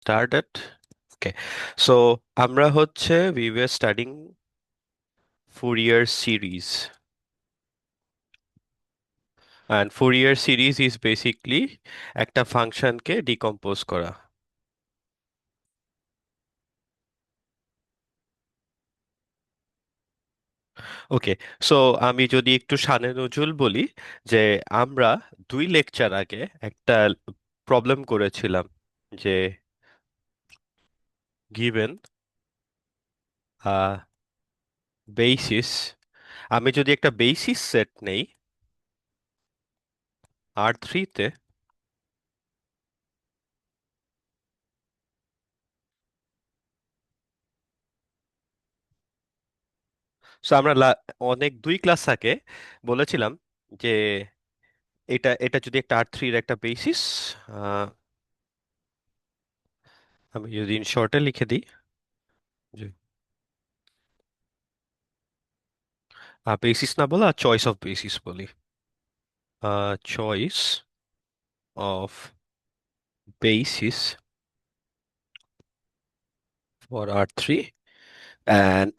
started. Okay. So আমরা হচ্ছে we were studying Fourier series, and Fourier series is basically একটা ফাংশনকে decompose করা। ওকে, সো আমি যদি একটু শানে নজুল বলি যে আমরা 2 লেকচার আগে একটা প্রবলেম করেছিলাম যে গিভেন বেসিস, আমি যদি একটা বেসিস সেট নেই R3-তে। সো আমরা অনেক 2 ক্লাস আগে বলেছিলাম যে এটা এটা যদি একটা R3-র একটা বেসিস, আমি যদি ইন শর্টে লিখে দিই যে বেসিস না বলে চয়েস অফ বেসিস বলি, choice of basis for R3, and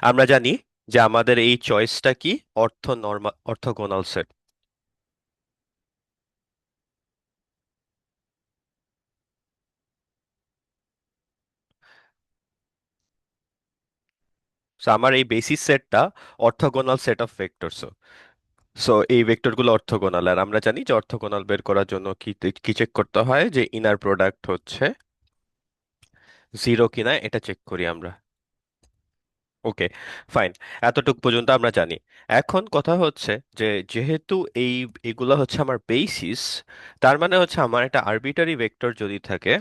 আমরা জানি যে আমাদের এই চয়েসটা কি, অর্থোগোনাল সেট। সো আমার এই বেসিস সেটটা orthogonal set of vectors. So এই ভেক্টরগুলো অর্থোগোনাল, আর আমরা জানি যে অর্থোগোনাল বের করার জন্য কি কি চেক করতে হয়, যে ইনার প্রোডাক্ট হচ্ছে জিরো কিনা এটা চেক করি আমরা। ওকে, ফাইন, এতটুক পর্যন্ত আমরা জানি। এখন কথা হচ্ছে যে যেহেতু এই এগুলো হচ্ছে আমার বেসিস, তার মানে হচ্ছে আমার একটা আরবিটারি ভেক্টর যদি থাকে,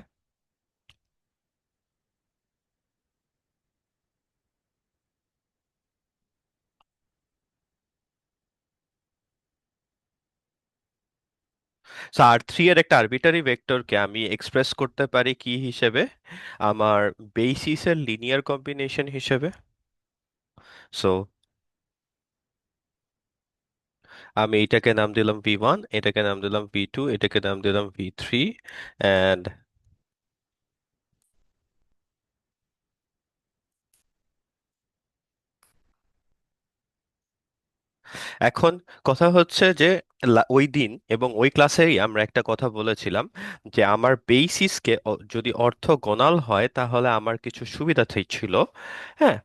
R3 এর একটা আরবিটারি ভেক্টরকে আমি এক্সপ্রেস করতে পারি কি হিসেবে, আমার বেসিসের লিনিয়ার কম্বিনেশন হিসেবে। সো আমি এটাকে নাম দিলাম V1, এটাকে নাম দিলাম V2, এটাকে নাম দিলাম V3, অ্যান্ড এখন কথা হচ্ছে যে ওই দিন এবং ওই ক্লাসেই আমরা একটা কথা বলেছিলাম যে আমার বেসিসকে যদি অর্থগোনাল হয় তাহলে আমার কিছু সুবিধা ছিল। হ্যাঁ,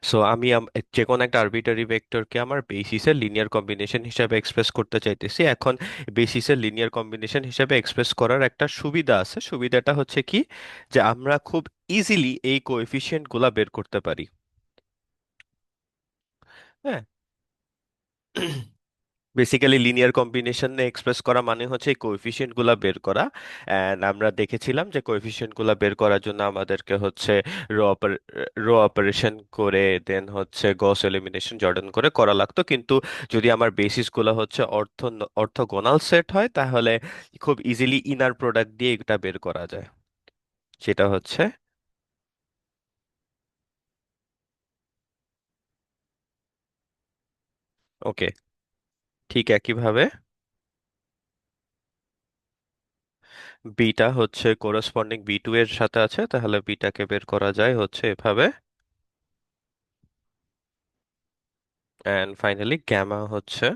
সো আমি যে কোনো একটা আরবিটারি ভেক্টরকে আমার বেসিসের লিনিয়ার কম্বিনেশন হিসেবে এক্সপ্রেস করতে চাইতেছি। এখন বেসিসের লিনিয়ার কম্বিনেশন হিসেবে এক্সপ্রেস করার একটা সুবিধা আছে, সুবিধাটা হচ্ছে কি, যে আমরা খুব ইজিলি এই কোএফিসিয়েন্ট গুলা বের করতে পারি। হ্যাঁ, বেসিক্যালি লিনিয়ার কম্বিনেশনে এক্সপ্রেস করা মানে হচ্ছে এই কোএফিসিয়েন্ট গুলা বের করা। এন্ড আমরা দেখেছিলাম যে কোএফিসিয়েন্ট গুলা বের করার জন্য আমাদেরকে হচ্ছে রো রো অপারেশন করে দেন হচ্ছে গস এলিমিনেশন জর্ডান করে করা লাগতো, কিন্তু যদি আমার বেসিস গুলা হচ্ছে অর্থগোনাল সেট হয় তাহলে খুব ইজিলি ইনার প্রোডাক্ট দিয়ে এটা বের করা যায়, সেটা হচ্ছে ওকে। ঠিক একইভাবে বিটা হচ্ছে কোরসপন্ডিং B2 এর সাথে আছে, তাহলে বিটাকে বের করা যায় হচ্ছে এভাবে। অ্যান্ড ফাইনালি গ্যামা হচ্ছে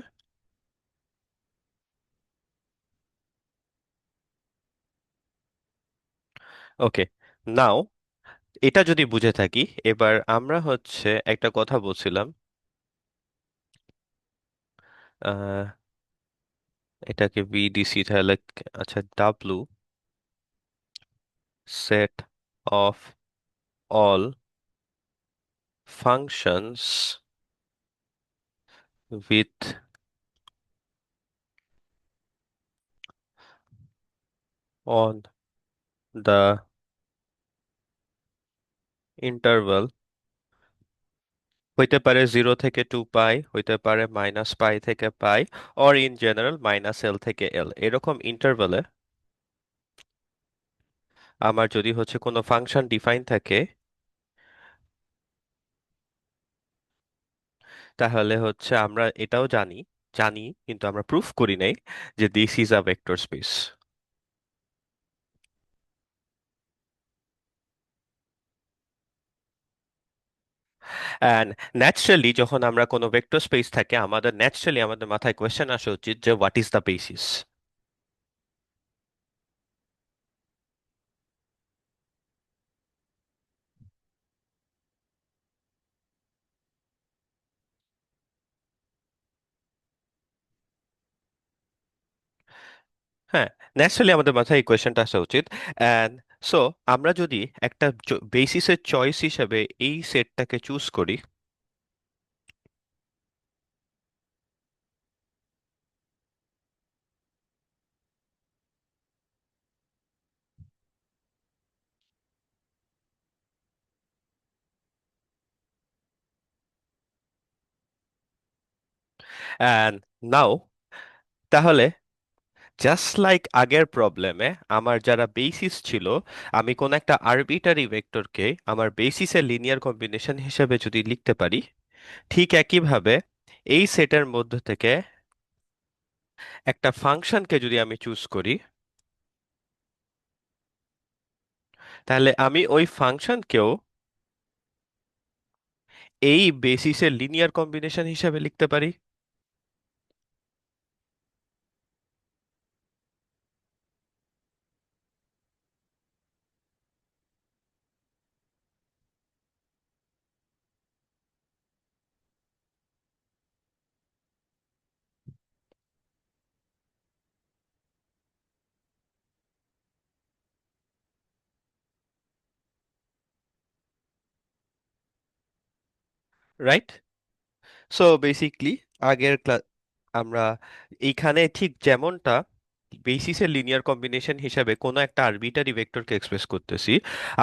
ওকে। নাও এটা যদি বুঝে থাকি, এবার আমরা হচ্ছে একটা কথা বলছিলাম, আহ, এটাকে বিডিসি তাহলে, আচ্ছা, W set of all functions with on the interval, হইতে পারে 0 থেকে 2 পাই, হইতে পারে -π থেকে π, অর ইন জেনারেল -L থেকে L, এরকম ইন্টারভালে আমার যদি হচ্ছে কোনো ফাংশন ডিফাইন থাকে, তাহলে হচ্ছে আমরা এটাও জানি, জানি কিন্তু আমরা প্রুফ করি নাই যে this is a vector space. And naturally যখন আমরা কোনো ভেক্টর স্পেস থাকে আমাদের ন্যাচারালি আমাদের মাথায় কোয়েশ্চেন আসা উচিত যে হোয়াট ইজ দ্য বেসিস। হ্যাঁ, ন্যাচারালি আমাদের মাথায় এই কোয়েশ্চেনটা আসা উচিত। অ্যান্ড সো আমরা যদি একটা বেসিসের চয়েস হিসেবে এই সেটটাকে চুজ করি, অ্যান্ড নাও তাহলে জাস্ট লাইক আগের প্রবলেমে আমার যারা বেসিস ছিল, আমি কোন একটা আরবিটারি ভেক্টরকে আমার বেসিসের লিনিয়ার কম্বিনেশন হিসেবে যদি লিখতে পারি, ঠিক একইভাবে এই সেটের মধ্যে থেকে একটা ফাংশনকে যদি আমি চুজ করি, তাহলে আমি ওই ফাংশনকেও এই বেসিসের লিনিয়ার কম্বিনেশন হিসেবে লিখতে পারি। রাইট? সো বেসিকলি আগের আমরা এইখানে ঠিক যেমনটা বেসিসের লিনিয়ার কম্বিনেশন হিসাবে কোনো একটা আরবিটারি ভেক্টরকে এক্সপ্রেস করতেছি,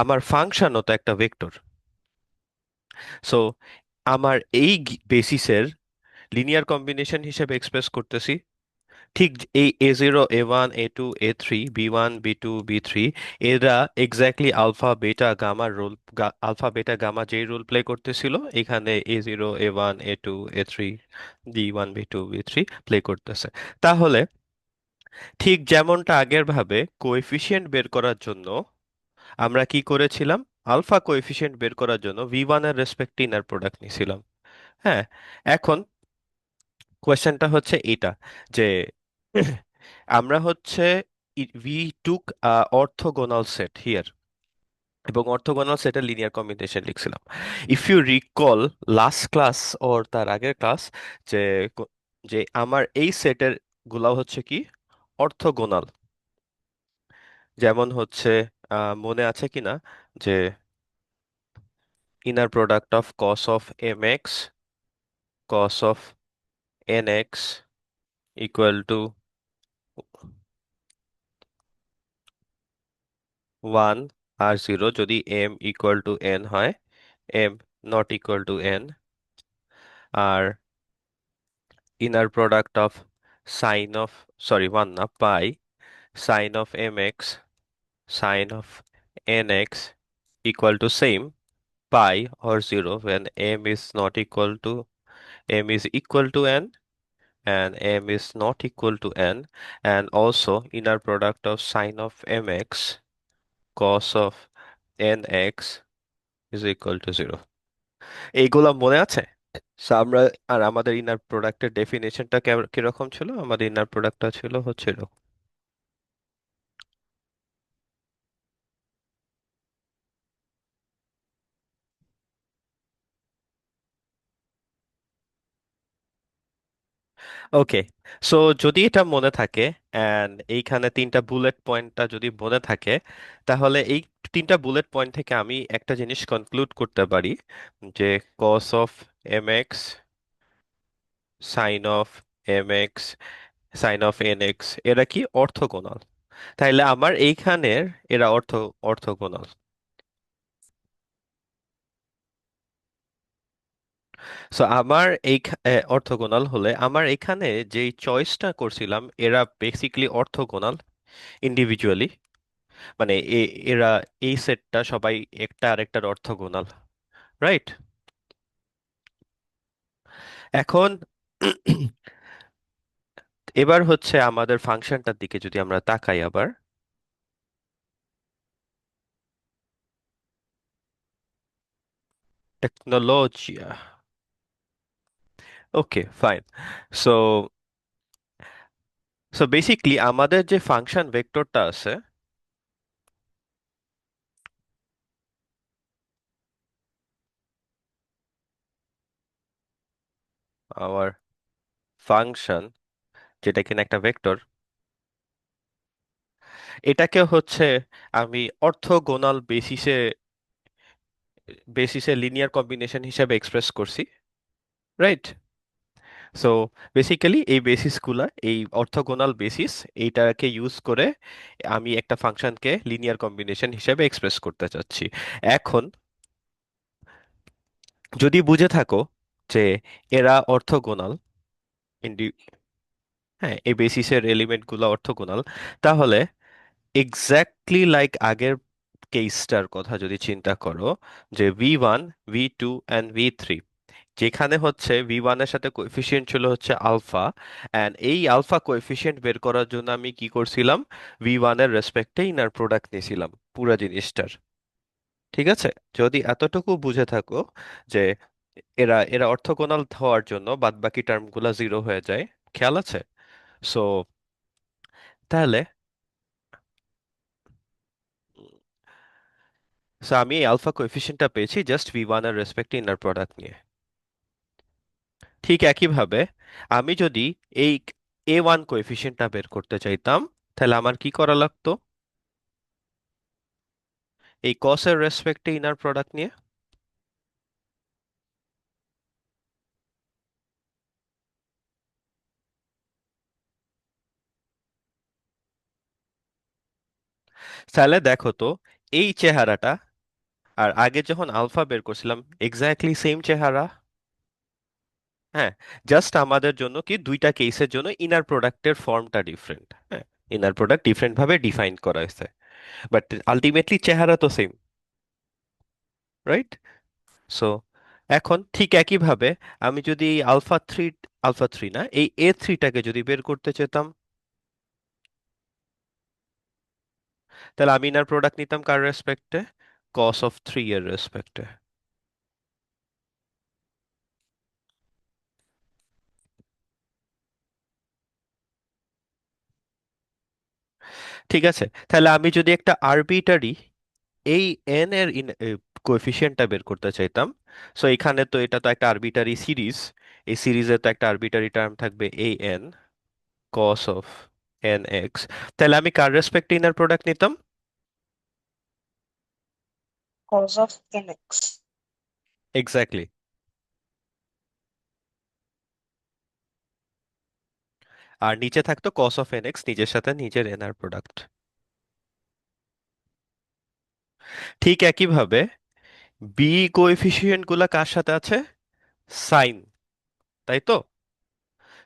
আমার ফাংশনও তো একটা ভেক্টর। সো আমার এই বেসিসের লিনিয়ার কম্বিনেশন হিসেবে এক্সপ্রেস করতেছি ঠিক এই A0 A1 A2 A3 B1 B2 B3, এরা exactly alpha beta gamma role, alpha beta gamma যেই রোল প্লে করতেছিল এখানে A0 A1 A2 A3 B1 B2 B3 play করতেছে। তাহলে ঠিক যেমনটা আগের ভাবে কোএফিসিয়েন্ট বের করার জন্য আমরা কি করেছিলাম, আলফা কোএফিসিয়েন্ট বের করার জন্য V1 এর রেসপেক্টে ইনার প্রোডাক্ট নিয়েছিলাম। হ্যাঁ, এখন কোয়েশ্চেনটা হচ্ছে এটা যে আমরা হচ্ছে we took orthogonal set here, এবং অর্থোগোনাল সেটের লিনিয়ার কম্বিনেশন লিখছিলাম। If you recall last class or তার আগের ক্লাস, যে যে আমার এই সেটের গুলা হচ্ছে কি অর্থোগোনাল। যেমন হচ্ছে মনে আছে কিনা যে inner product of cos of m x cos of n x equal to 1 আর 0 যদি m ইকুয়াল টু n হয়, m not equal to n। আর inner product of sine of, sorry 1 না, pi sine of mx sine of nx equal to same pi or 0 when m is not equal to, m is equal to n and m is not equal to n, and also inner product of sine of mx cos of nx is equal to 0। এইগুলা মনে আছে? So আমরা, আর আমাদের inner প্রোডাক্টের ডেফিনেশনটা কিরকম ছিল, আমাদের inner প্রোডাক্টটা ছিল হচ্ছে এরকম। ওকে, সো যদি এটা মনে থাকে অ্যান্ড এইখানে তিনটা বুলেট পয়েন্টটা যদি মনে থাকে, তাহলে এই তিনটা বুলেট পয়েন্ট থেকে আমি একটা জিনিস কনক্লুড করতে পারি যে cos of m x sine of m x sine of n x এরা কি অর্থোগোনাল। তাইলে আমার এইখানের এরা অর্থোগোনাল। সো আমার এই অর্থোগোনাল হলে আমার এখানে যেই চয়েসটা করছিলাম এরা বেসিকলি অর্থোগোনাল ইন্ডিভিজুয়ালি, মানে এরা এই সেটটা সবাই একটা আরেকটার অর্থোগোনাল। রাইট? এখন এবার হচ্ছে আমাদের ফাংশনটার দিকে যদি আমরা তাকাই আবার, টেকনোলজিয়া। ওকে, ফাইন। সো সো বেসিকলি আমাদের যে ফাংশন ভেক্টরটা আছে, আমার ফাংশন যেটা কিনা একটা ভেক্টর, এটাকে হচ্ছে আমি অর্থগোনাল বেসিসে লিনিয়ার কম্বিনেশন হিসেবে এক্সপ্রেস করছি, রাইট? সো বেসিক্যালি এই বেসিসগুলা, এই অর্থগোনাল বেসিস, এইটাকে ইউজ করে আমি একটা ফাংশনকে লিনিয়ার কম্বিনেশন হিসেবে এক্সপ্রেস করতে চাচ্ছি। এখন যদি বুঝে থাকো যে এরা অর্থগোনাল, ইন্ডি হ্যাঁ, এই বেসিসের এলিমেন্টগুলো অর্থগোনাল, তাহলে এক্স্যাক্টলি লাইক আগের কেসটার কথা যদি চিন্তা করো, যে V1, V2 অ্যান্ড V3, যেখানে হচ্ছে V1 এর সাথে কোএফিসিয়েন্ট ছিল হচ্ছে আলফা, অ্যান্ড এই আলফা কোএফিসিয়েন্ট বের করার জন্য আমি কি করছিলাম, V1 এর রেসপেক্টে ইনার প্রোডাক্ট নিয়েছিলাম পুরো জিনিসটার। ঠিক আছে? যদি এতটুকু বুঝে থাকো যে এরা এরা অর্থগোনাল হওয়ার জন্য বাদবাকি টার্মগুলো জিরো হয়ে যায়, খেয়াল আছে? সো তাহলে সো আমি এই আলফা কোএফিসিয়েন্টটা পেয়েছি জাস্ট V1 এর রেসপেক্টে ইনার প্রোডাক্ট নিয়ে। ঠিক একইভাবে আমি যদি এই A1 কোএফিসিয়েন্টটা বের করতে চাইতাম, তাহলে আমার কি করা লাগতো? এই কস এর রেসপেক্টে ইনার প্রোডাক্ট নিয়ে, তাহলে দেখো তো এই চেহারাটা আর আগে যখন আলফা বের করছিলাম এক্স্যাক্টলি সেম চেহারা। হ্যাঁ, জাস্ট আমাদের জন্য কি দুইটা কেসের জন্য ইনার প্রোডাক্টের ফর্মটা ডিফারেন্ট। হ্যাঁ, ইনার প্রোডাক্ট ডিফারেন্ট ভাবে ডিফাইন করা হয়েছে, বাট আলটিমেটলি চেহারা তো সেম, রাইট? সো এখন ঠিক একইভাবে আমি যদি এই আলফা থ্রি না, এই A3টাকে যদি বের করতে চেতাম, তাহলে আমি ইনার প্রোডাক্ট নিতাম কার রেসপেক্টে? cos অফ 3 এর রেসপেক্টে। ঠিক আছে, তাহলে আমি যদি একটা আরবিটারি এই এন এর কোএফিসিয়েন্টটা বের করতে চাইতাম, সো এখানে তো এটা তো একটা আরবিটারি সিরিজ, এই সিরিজে তো একটা আরবিটারি টার্ম থাকবে A N cos of n x, তাহলে আমি কার রেসপেক্টে ইনার প্রোডাক্ট নিতাম? cos of nx. এক্স্যাক্টলি। আর নিচে থাকতো cos অফ nx, নিজের সাথে নিজের এনআর প্রোডাক্ট। ঠিক একইভাবে বি কোএফিসিয়েন্ট গুলা কার সাথে আছে? সাইন, তাই তো?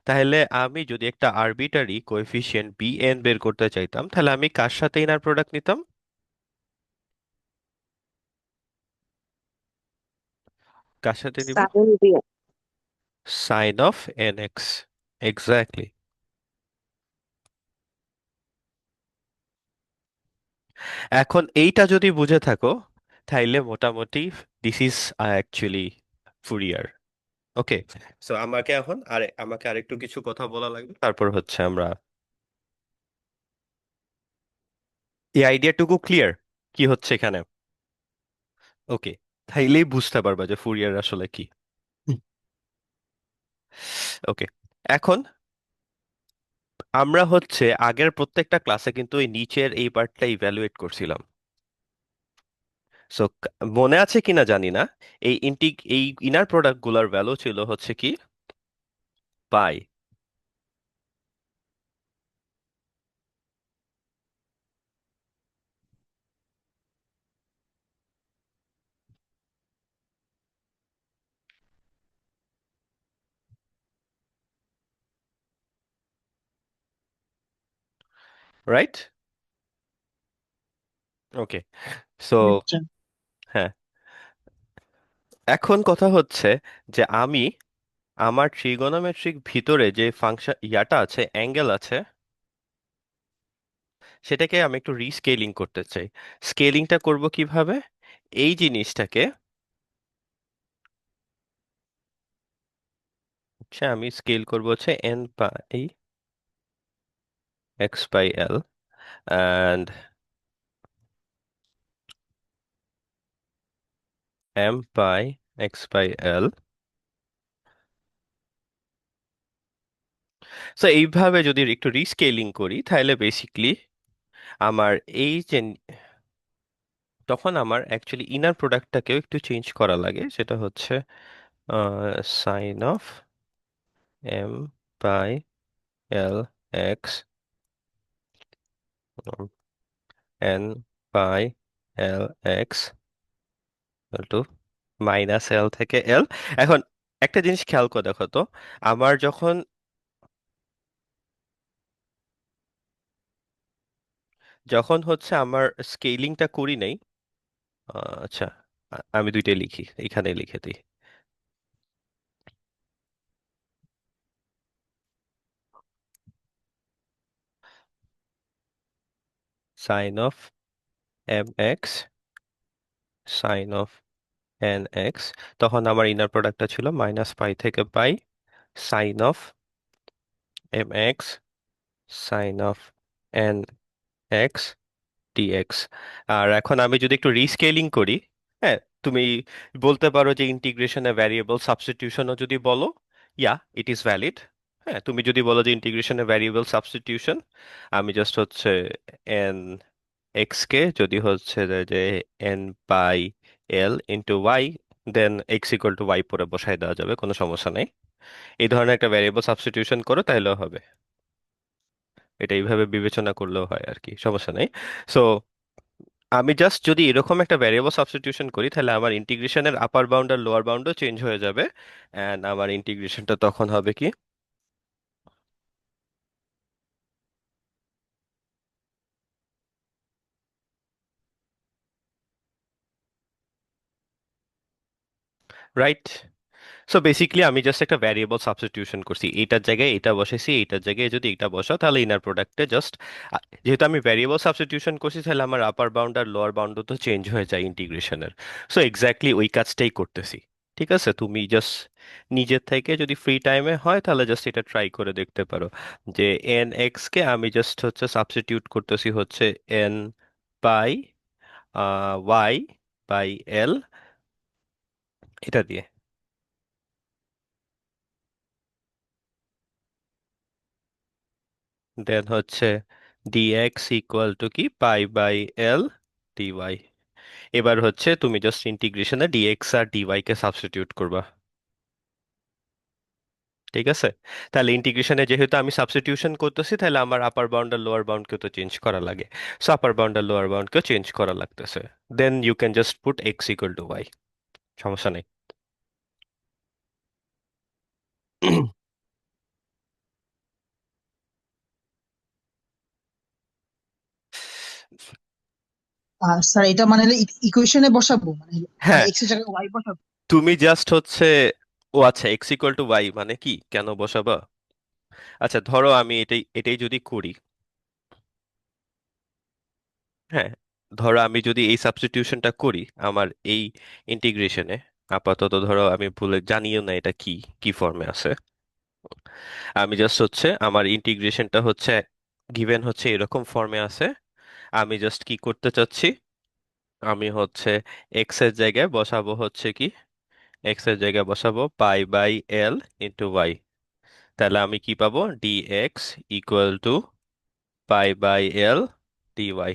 তাহলে আমি যদি একটা আরবিটারি কোএফিসিয়েন্ট bn বের করতে চাইতাম, তাহলে আমি কার সাথে ইনার প্রোডাক্ট নিতাম? কার সাথে নিব? Sin b. sin of nx, exactly. এখন এইটা যদি বুঝে থাকো, তাইলে মোটামুটি this is actually Fourier. Okay, so আমাকে আরেকটু কিছু কথা বলা লাগবে, তারপর হচ্ছে আমরা এই আইডিয়াটুকু ক্লিয়ার কি হচ্ছে এখানে। ওকে, তাইলেই বুঝতে পারবা যে ফুরিয়ার আসলে কি। ওকে, এখন আমরা হচ্ছে আগের প্রত্যেকটা ক্লাসে কিন্তু এই নিচের এই পার্টটা ইভ্যালুয়েট করছিলাম। সো মনে আছে কিনা জানি না, এই ইনার প্রোডাক্ট গুলার ভ্যালু ছিল হচ্ছে কি পাই, রাইট? ওকে, সো আচ্ছা। হ্যাঁ, এখন কথা হচ্ছে যে আমি আমার ট্রিগোনোমেট্রিক ভিতরে যে ফাংশন ইয়াটা আছে, অ্যাঙ্গেল আছে, সেটাকে আমি একটু রিস্কেলিং করতে চাই। স্কেলিংটা করব কিভাবে? এই জিনিসটাকে সে আমি স্কেল করবো হচ্ছে n by x by l, and m by x by l. So এইভাবে যদি একটু রিস্কেলিং করি তাহলে বেসিকলি আমার এই যে, তখন আমার অ্যাকচুয়ালি ইনার প্রোডাক্টটাকেও একটু চেঞ্জ করা লাগে, সেটা হচ্ছে sine of m by l x n by l x to minus l থেকে এল। এখন একটা জিনিস খেয়াল করে দেখো তো, আমার যখন হচ্ছে আমার স্কেলিংটা করি নাই, আচ্ছা, আমি দুইটাই লিখি, এখানে লিখে দিই। Sine of m x sine of n x, তখন আমার ইনার প্রোডাক্টটা ছিল মাইনাস পাই থেকে pi sine of m x sine of n x dx. আর এখন আমি যদি একটু রিস্কেলিং করি, হ্যাঁ, তুমি বলতে পারো যে ইন্টিগ্রেশনে ভ্যারিয়েবল সাবস্টিটিউশনও যদি বলো, ইয়া, ইট ইজ ভ্যালিড। হ্যাঁ, তুমি যদি বলো যে ইন্টিগ্রেশনে ভ্যারিয়েবল সাবস্টিটিউশন, আমি জাস্ট হচ্ছে এন এক্স কে যদি হচ্ছে যে n by l into y, then x equal to y পরে বসাই দেওয়া যাবে, কোনো সমস্যা নেই। এই ধরনের একটা ভ্যারিয়েবল সাবস্টিটিউশন করো তাহলেও হবে, এটা এইভাবে বিবেচনা করলেও হয় আর কি, সমস্যা নেই। সো আমি জাস্ট যদি এরকম একটা ভ্যারিয়েবল সাবস্টিটিউশন করি তাহলে আমার ইন্টিগ্রেশনের আপার বাউন্ড আর লোয়ার বাউন্ডও চেঞ্জ হয়ে যাবে, এন্ড আমার ইন্টিগ্রেশনটা তখন হবে কি, রাইট? সো বেসিক্যালি আমি জাস্ট একটা ভ্যারিয়েবল সাবস্টিটিউশন করছি, এইটার জায়গায় এটা বসাইছি, এইটার জায়গায় যদি এটা বসাও তাহলে ইনার প্রোডাক্টে জাস্ট, যেহেতু আমি ভ্যারিয়েবল সাবস্টিটিউশন করছি তাহলে আমার আপার বাউন্ড আর লোয়ার বাউন্ডও তো চেঞ্জ হয়ে যায় ইন্টিগ্রেশনের। সো এক্স্যাক্টলি ওই কাজটাই করতেছি। ঠিক আছে, তুমি জাস্ট নিজের থেকে যদি ফ্রি টাইমে হয় তাহলে জাস্ট এটা ট্রাই করে দেখতে পারো, যে এন এক্স কে আমি জাস্ট হচ্ছে সাবস্টিটিউট করতেছি হচ্ছে n by y by l, এটা দিয়ে। দেন হচ্ছে ডিএক্স ইকুয়াল টু কি পাই বাই এল ডিওয়াই। এবার হচ্ছে তুমি জাস্ট ইন্টিগ্রেশনে ডিএক্স আর ডিওয়াই কে সাবস্টিটিউট করবা। ঠিক আছে, তাহলে ইন্টিগ্রেশনে যেহেতু আমি সাবস্টিটিউশন করতেছি তাহলে আমার আপার বাউন্ড আর লোয়ার বাউন্ডকে তো চেঞ্জ করা লাগে। সো আপার বাউন্ড আর লোয়ার বাউন্ডকে চেঞ্জ করা লাগতেছে, then you can just put x equal to y, সমস্যা নেই। স্যার এটা মানে ইকুয়েশনে বসাবো, মানে মানে হ্যাঁ, এক্স এর জায়গায় ওয়াই বসাবো? তুমি জাস্ট হচ্ছে, ও আচ্ছা, এক্স ইকুয়াল টু ওয়াই মানে কি, কেন বসাবা? আচ্ছা ধরো আমি এটাই এটাই যদি করি, হ্যাঁ, ধরো আমি যদি এই সাবস্টিটিউশনটা করি আমার এই ইন্টিগ্রেশনে, আপাতত ধরো আমি ভুলে জানিও না এটা কি কি ফর্মে আছে, আমি জাস্ট হচ্ছে আমার ইন্টিগ্রেশনটা হচ্ছে গিভেন হচ্ছে এরকম ফর্মে আছে, আমি জাস্ট কি করতে চাচ্ছি, আমি হচ্ছে এক্স এর জায়গায় বসাবো হচ্ছে কি, এক্স এর জায়গায় বসাবো pi by l into y. তাহলে আমি কি পাবো, d x equal to pi by l d y,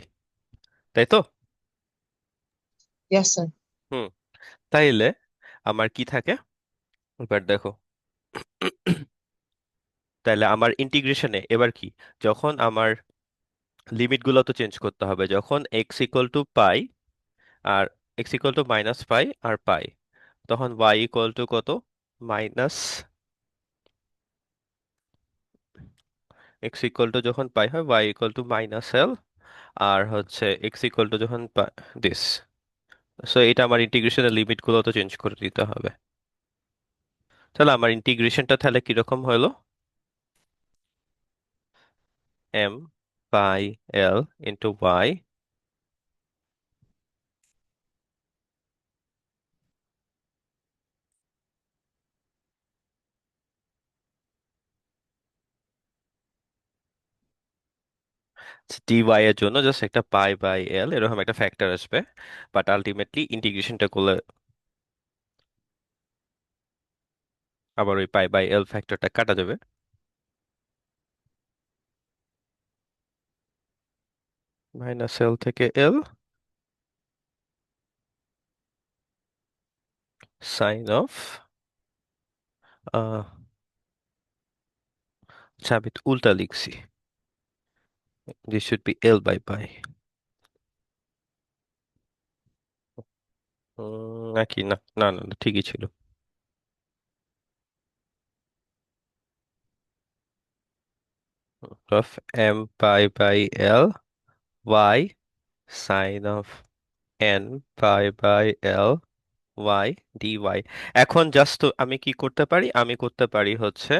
তাই তো? Yes sir. হুম, তাইলে আমার কি থাকে, এবার দেখো, তাহলে আমার ইন্টিগ্রেশনে এবার কি, যখন আমার লিমিটগুলো তো চেঞ্জ করতে হবে, যখন এক্স ইকুয়াল টু পাই আর x equal to minus pi আর পাই, তখন ওয়াই ইকুয়াল টু কত, মাইনাস, এক্স ইকুয়াল টু যখন পাই হয় y equal to minus l, আর হচ্ছে এক্স ইকুয়াল টু যখন দিস। সো এটা আমার ইন্টিগ্রেশনের লিমিটগুলো তো চেঞ্জ করে দিতে হবে। তাহলে আমার ইন্টিগ্রেশনটা তাহলে কিরকম হলো, এম পাই এল ইন্টু ওয়াই ডিওয়াই এর জন্য জাস্ট একটা পাই বাই এল এরকম একটা ফ্যাক্টর আসবে, বাট আলটিমেটলি ইন্টিগ্রেশনটা করলে আবার ওই পাই বাই এল ফ্যাক্টরটা কাটা যাবে। মাইনাস এল থেকে এল সাইন অফ, আচ্ছা আমি তো উল্টা লিখছি, this should be l by pi, নাকি না, না না না, ঠিকই ছিল। Of m pi by l y sine of n pi by l y d y. এখন জাস্ট আমি কি করতে পারি, আমি করতে পারি হচ্ছে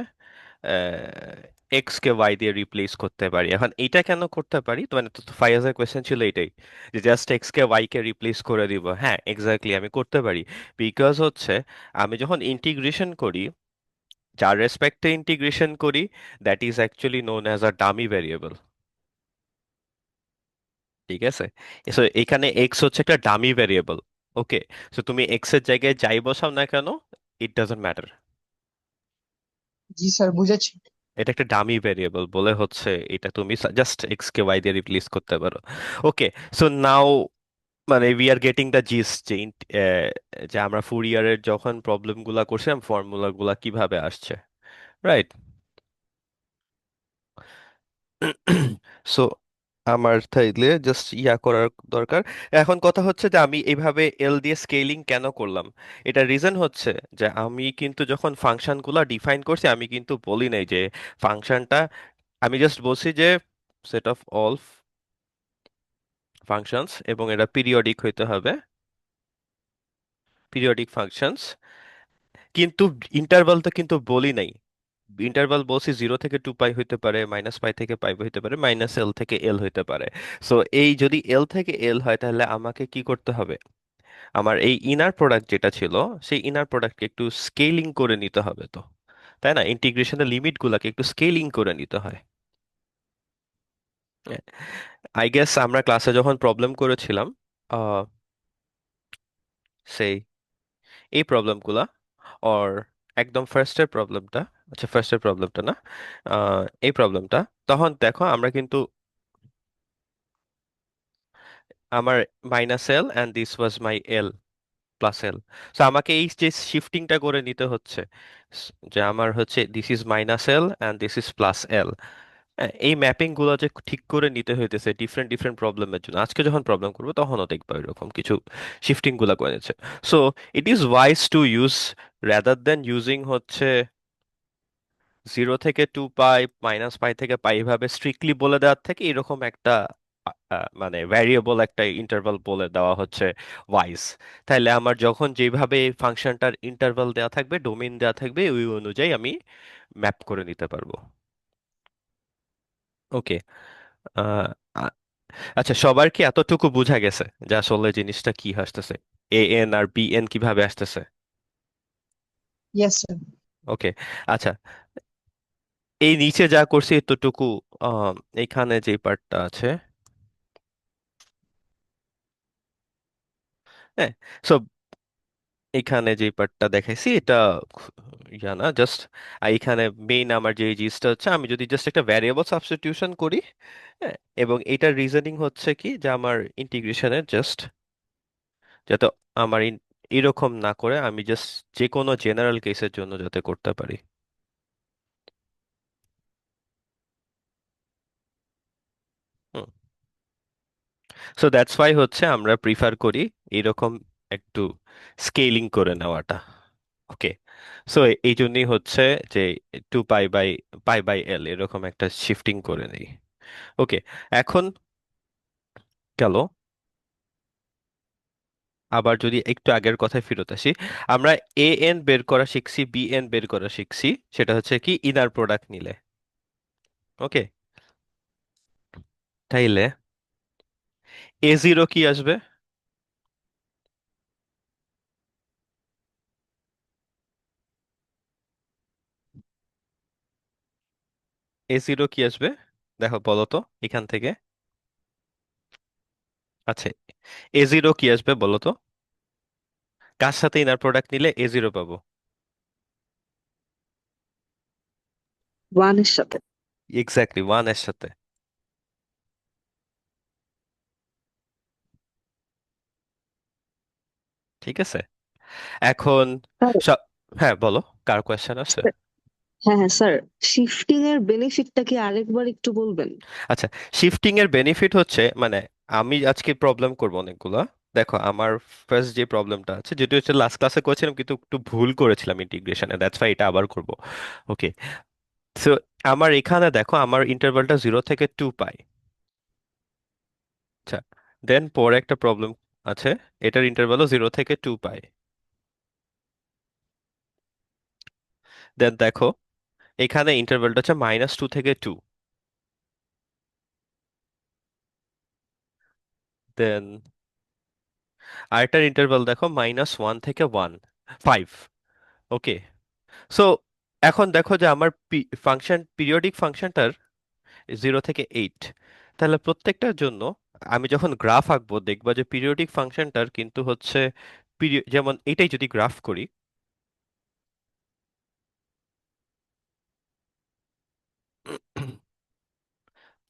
এক্স কে ওয়াই দিয়ে রিপ্লেস করতে পারি। এখন এটা কেন করতে পারি, তো মানে তো ফাইয়াজের কোয়েশ্চেন ছিল এটাই, যে জাস্ট এক্স কে ওয়াই কে রিপ্লেস করে দিব। হ্যাঁ এক্স্যাক্টলি আমি করতে পারি, বিকজ হচ্ছে আমি যখন ইন্টিগ্রেশন করি, যার রেসপেক্টে ইন্টিগ্রেশন করি, that is actually known as a dummy variable. ঠিক আছে, সো এখানে এক্স হচ্ছে একটা ডামি ভেরিয়েবল। ওকে, সো তুমি এক্স এর জায়গায় যাই বসাও না কেন, it doesn't matter. G sir, বুঝেছি। এটা একটা ডামি ভেরিয়েবল বলে হচ্ছে এটা তুমি জাস্ট এক্স কে ওয়াই দিয়ে রিপ্লেস করতে পারো। ওকে, সো নাও মানে we are getting the gist যে যে আমরা ফুরিয়ারের যখন প্রবলেম গুলা করছিলাম ফর্মুলা গুলা কিভাবে আসছে, রাইট? সো আমার তাইলে জাস্ট ইয়া করার দরকার। এখন কথা হচ্ছে যে আমি এইভাবে এল দিয়ে স্কেলিং কেন করলাম, এটা রিজন হচ্ছে যে আমি কিন্তু যখন ফাংশনগুলো ডিফাইন করছি আমি কিন্তু বলি নাই যে ফাংশনটা, আমি জাস্ট বলছি যে সেট অফ অল ফাংশনস এবং এটা পিরিয়ডিক হইতে হবে, পিরিয়ডিক ফাংশনস। কিন্তু ইন্টারভাল তো কিন্তু বলি নাই, ইন্টারভাল বলছি 0 থেকে 2 পাই হইতে পারে, -পাই থেকে পাই হইতে পারে, -এল থেকে এল হইতে পারে। সো এই যদি এল থেকে এল হয় তাহলে আমাকে কি করতে হবে, আমার এই ইনার প্রোডাক্ট যেটা ছিল সেই ইনার প্রোডাক্টকে একটু স্কেলিং করে নিতে হবে তো, তাই না? ইন্টিগ্রেশনের লিমিট গুলাকে একটু স্কেলিং করে নিতে হয়। আই গেস আমরা ক্লাসে যখন প্রবলেম করেছিলাম, আহ সেই এই প্রবলেমগুলা, অর একদম ফার্স্টের প্রবলেমটা, আচ্ছা ফার্স্টের প্রবলেমটা না, এই প্রবলেমটা, তখন দেখো আমরা কিন্তু আমার minus l and this was my L plus L, so আমাকে এই যে শিফটিংটা করে নিতে হচ্ছে, যে আমার হচ্ছে this is minus l and this is plus l. এই ম্যাপিং গুলো যে ঠিক করে নিতে হইতেছে ডিফারেন্ট ডিফারেন্ট প্রবলেমের জন্য, আজকে যখন প্রবলেম করবো তখনও দেখবো এরকম কিছু শিফটিং গুলা করে নিচ্ছে। So it is wise to use, rather than using হচ্ছে 0 থেকে 2 পাই, -পাই থেকে পাই এভাবে স্ট্রিক্টলি বলে দেওয়ার থেকে এরকম একটা মানে ভ্যারিয়েবল একটা ইন্টারভাল বলে দেওয়া হচ্ছে ওয়াইজ, তাহলে আমার যখন যেভাবে ফাংশনটার ইন্টারভাল দেওয়া থাকবে, ডোমেইন দেওয়া থাকবে, ওই অনুযায়ী আমি ম্যাপ করে নিতে পারবো। ওকে, আচ্ছা সবার কি এতটুকু বোঝা গেছে যে আসলে জিনিসটা কি আসতেছে, এ এন আর বি এন কিভাবে আসতেছে? Yes sir. ওকে, আচ্ছা এই নিচে যা করছি এতটুকু, আহ, এইখানে যে পার্টটা আছে, হ্যাঁ, সো এখানে যে পার্টটা দেখাইছি এটা ইয়া না, জাস্ট এইখানে মেইন আমার যে জিনিসটা হচ্ছে আমি যদি জাস্ট একটা ভ্যারিয়েবল সাবস্টিটিউশন করি, হ্যাঁ, এবং এটার রিজনিং হচ্ছে কি যে আমার ইন্টিগ্রেশনের জাস্ট যাতে আমার এরকম না করে আমি জাস্ট যে কোনো জেনারেল কেসের জন্য যাতে করতে পারি। সো দ্যাটস ওয়াই হচ্ছে আমরা প্রিফার করি এরকম একটু স্কেলিং করে নেওয়াটা। ওকে, সো এই জন্যই হচ্ছে যে 2 পাই বাই এল এরকম একটা শিফটিং করে নেই। ওকে, এখন গেল, আবার যদি একটু আগের কথায় ফেরত আসি, আমরা এ এন বের করা শিখছি, বি এন বের করা শিখছি, সেটা হচ্ছে কি ইনার প্রোডাক্ট নিলে। ওকে, তাইলে A0 কি আসবে, A0 কি আসবে, দেখো বলো তো এখান থেকে। আচ্ছা, এ জিরো কি আসবে বলো তো? কার সাথে ইনার প্রোডাক্ট নিলে এ জিরো পাবো? ওয়ানের সাথে। এক্স্যাক্টলি, ওয়ান এর সাথে। ঠিক আছে। এখন স্যার, স- হ্যাঁ বলো, কার কোয়েশ্চেন আছে? হ্যাঁ হ্যাঁ স্যার, শিফটিং এর বেনিফিটটা কি আরেকবার একটু বলবেন? আচ্ছা, শিফটিং এর বেনিফিট হচ্ছে মানে আমি আজকে প্রবলেম করব অনেকগুলা। দেখো আমার ফার্স্ট যে প্রবলেমটা আছে, যেটা হচ্ছে লাস্ট ক্লাসে করেছিলাম কিন্তু একটু ভুল করেছিলাম ইন্টিগ্রেশনে, দ্যাটস ওয়াই এটা আবার করব। ওকে, সো আমার এখানে দেখো আমার ইন্টারভালটা 0 থেকে 2 পাই। আচ্ছা, দেন পরে একটা প্রবলেম আছে, এটার ইন্টারভালও 0 থেকে 2 পাই। দেন দেখো এখানে ইন্টারভালটা হচ্ছে -2 থেকে 2। দেন আরেকটার ইন্টারভাল দেখো -1 থেকে 1 5। ওকে, সো এখন দেখো যে আমার ফাংশন, পিরিয়ডিক ফাংশনটার 0 থেকে 8। তাহলে প্রত্যেকটার জন্য আমি যখন গ্রাফ আঁকবো দেখবা যে পিরিয়ডিক ফাংশনটার কিন্তু হচ্ছে যেমন এইটাই যদি গ্রাফ করি,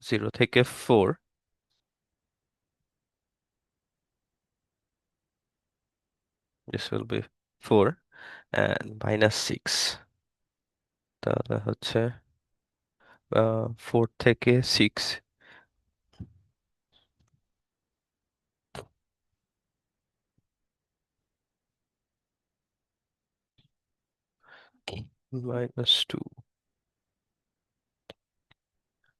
0 থেকে 4, this will be 4 and -6, তাহলে হচ্ছে 4 থেকে 6, -2.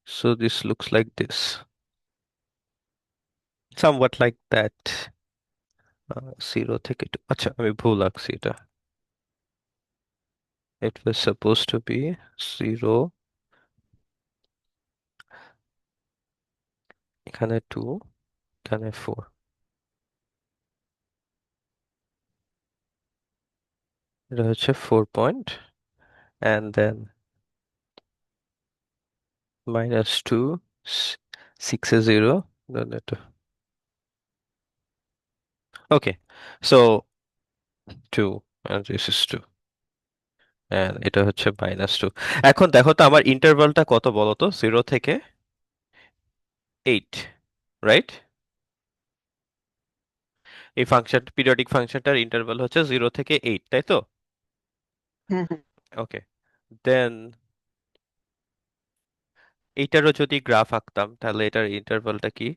So this looks like this, somewhat like that. 0 থেকে 2, আচ্ছা আমি ভুল আঁকছি এটা, it was supposed to be 0, এখানে 2, এখানে 4, এটা হচ্ছে 4 point, and then -2, 6 A 0, then এটা, okay, so 2 and this is 2 and এটা হচ্ছে -2। এখন দেখো তো আমার ইন্টারভালটা কত বলো তো, 0 থেকে 8, রাইট? এই ফাংশন, পিরিয়ডিক ফাংশনটার ইন্টারভাল হচ্ছে 0 থেকে 8, তাই তো? হ্যাঁ হ্যাঁ। ওকে, দেন এইটারও যদি গ্রাফ আঁকতাম তাহলে এটার ইন্টারভালটা কি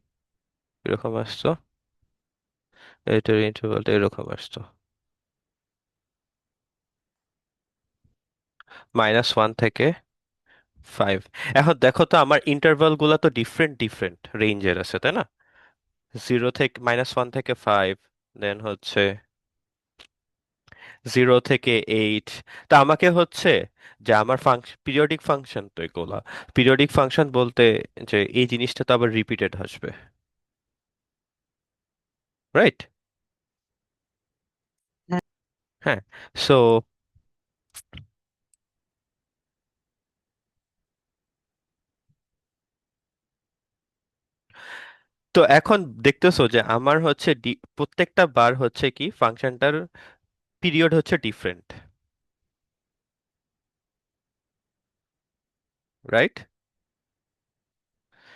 এরকম আসতো, এটার ইন্টারভালটা এরকম আসতো, -1 থেকে 5। এখন দেখো তো আমার ইন্টারভাল গুলা তো ডিফারেন্ট ডিফারেন্ট রেঞ্জের আছে, তাই না? 0 থেকে -1 থেকে 5, দেন হচ্ছে 0 থেকে 8। তা আমাকে হচ্ছে যে আমার ফাংশন, পিরিয়ডিক ফাংশন তো এগুলা, পিরিয়ডিক ফাংশন বলতে যে এই জিনিসটা তো আবার রিপিটেড আসবে, রাইট? হ্যাঁ হ্যাঁ, সো তো এখন দেখতেছো যে আমার হচ্ছে প্রত্যেকটা বার হচ্ছে কি ফাংশনটার পিরিয়ড হচ্ছে ডিফারেন্ট, রাইট?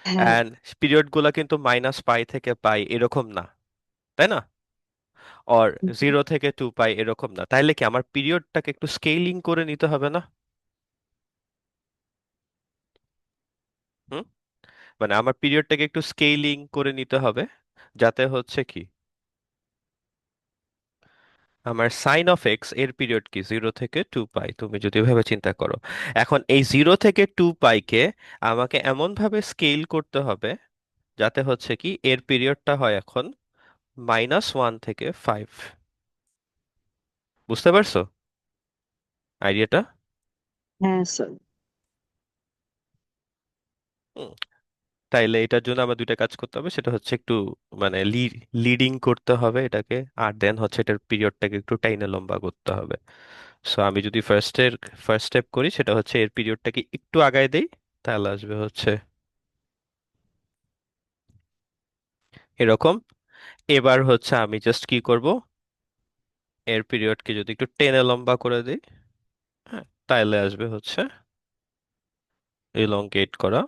হ্যাঁ। অ্যান্ড পিরিয়ড গুলা কিন্তু -π থেকে π এরকম না, তাই না? অর হুম। 0 থেকে 2 পাই এরকম না, তাইলে কি আমার পিরিয়ডটাকে একটু স্কেলিং করে নিতে হবে না? হুম, মানে আমার পিরিয়ডটাকে একটু স্কেলিং করে নিতে হবে, যাতে হচ্ছে কি আমার সাইন অফ এক্স এর পিরিয়ড কি 0 থেকে 2 পাই, তুমি যদি এভাবে চিন্তা করো। এখন এই 0 থেকে 2 পাইকে আমাকে এমন ভাবে স্কেল করতে হবে যাতে হচ্ছে কি এর পিরিয়ডটা হয় এখন -1 থেকে 5। বুঝতে পারছো আইডিয়াটা? হ্যাঁ স্যার। হুম, তাইলে এটার জন্য আমার দুইটা কাজ করতে হবে, সেটা হচ্ছে একটু মানে লিডিং করতে হবে এটাকে, আর দেন হচ্ছে এটার পিরিয়ডটাকে একটু টাইনে লম্বা করতে হবে। সো আমি যদি ফার্স্ট স্টেপ করি সেটা হচ্ছে এর পিরিয়ডটাকে একটু আগায় দেই, তাহলে আসবে হচ্ছে এরকম। এবার হচ্ছে আমি জাস্ট কি করব, এর পিরিয়ডকে যদি একটু টেনে লম্বা করে দিই, হ্যাঁ, তাইলে আসবে হচ্ছে elongate করা।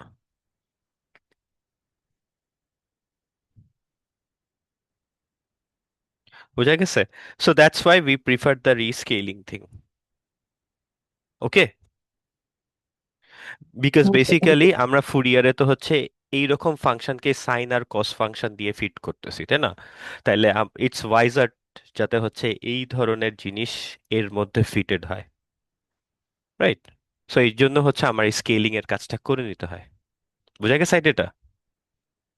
বোঝা গেছে? So that's why we prefer the rescaling thing. Okay, because okay, basically আমরা ফুরিয়ারে তো হচ্ছে এইরকম ফাংশনকে সাইন আর কস ফাংশন দিয়ে ফিট করতেছি, তাই না? তাইলে ইটস ওয়াইজার যাতে হচ্ছে এই ধরনের জিনিস এর মধ্যে ফিটেড হয়, রাইট? সো এই জন্য হচ্ছে আমার স্কেলিং এর কাজটা করে নিতে হয়। বোঝা গেছে এটা?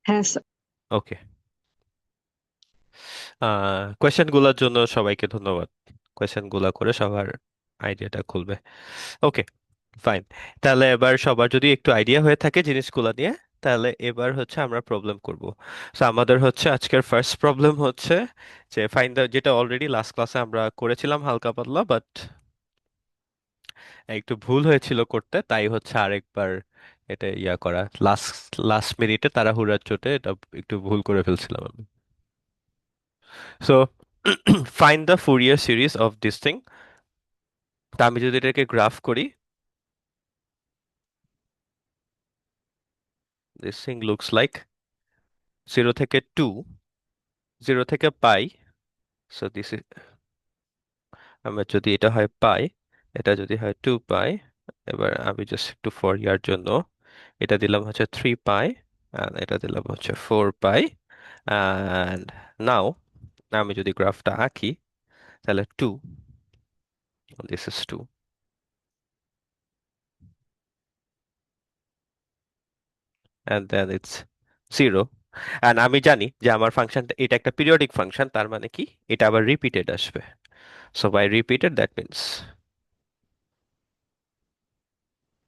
হ্যাঁ স্যার। ওকে। কোয়েশ্চেন গুলোর জন্য সবাইকে ধন্যবাদ। কোয়েশ্চেন গুলা করে সবার আইডিয়াটা খুলবে। ওকে, ফাইন। তাহলে এবার সবার যদি একটু আইডিয়া হয়ে থাকে জিনিসগুলো নিয়ে, তাহলে এবার হচ্ছে আমরা প্রবলেম করব। সো আমাদের হচ্ছে আজকের ফার্স্ট প্রবলেম হচ্ছে যে ফাইন্ড দ্য, যেটা অলরেডি লাস্ট ক্লাসে আমরা করেছিলাম হালকা পাতলা, বাট একটু ভুল হয়েছিল করতে, তাই হচ্ছে আরেকবার এটা ইয়া করা, লাস্ট লাস্ট মিনিটে তাড়াহুড়ার চোটে এটা একটু ভুল করে ফেলছিলাম আমি। So find the Fourier series of this thing. তা আমি যদি এটাকে গ্রাফ করি, দিস থিং লুকস লাইক 0 থেকে 2, 0 থেকে পাই। সো দিস, আমার যদি এটা হয় পাই, এটা যদি হয় 2 পাই, এবার আমি জাস্ট একটু ফর ইয়ার জন্য এটা দিলাম হচ্ছে 3 পাই, আর এটা দিলাম হচ্ছে 4 পাই। অ্যান্ড নাও আমি যদি গ্রাফটা আঁকি, তাহলে 2, this is 2, and then it's 0। And আমি জানি যে আমার ফাংশনটা এটা একটা পিরিয়ডিক ফাংশন, তার মানে কি এটা আবার রিপিটেড আসবে। So by repeated that means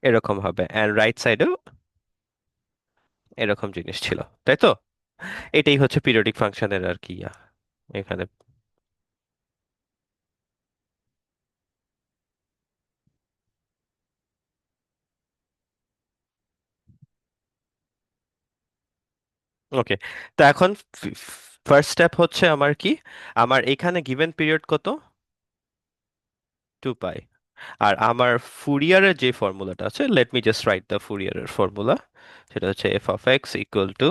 এরকম হবে, অ্যান্ড রাইট সাইডেও এরকম জিনিস ছিল, তাই তো? এটাই হচ্ছে পিরিয়ডিক ফাংশনের আর কি এখানে। ওকে, তো এখন ফার্স্ট স্টেপ হচ্ছে আমার কি, আমার এখানে গিভেন পিরিয়ড কত, 2 পাই। আর আমার ফুরিয়ারের যে ফর্মুলাটা আছে, let me just write the ফুরিয়ারের ফর্মুলা। সেটা হচ্ছে f of x equal to,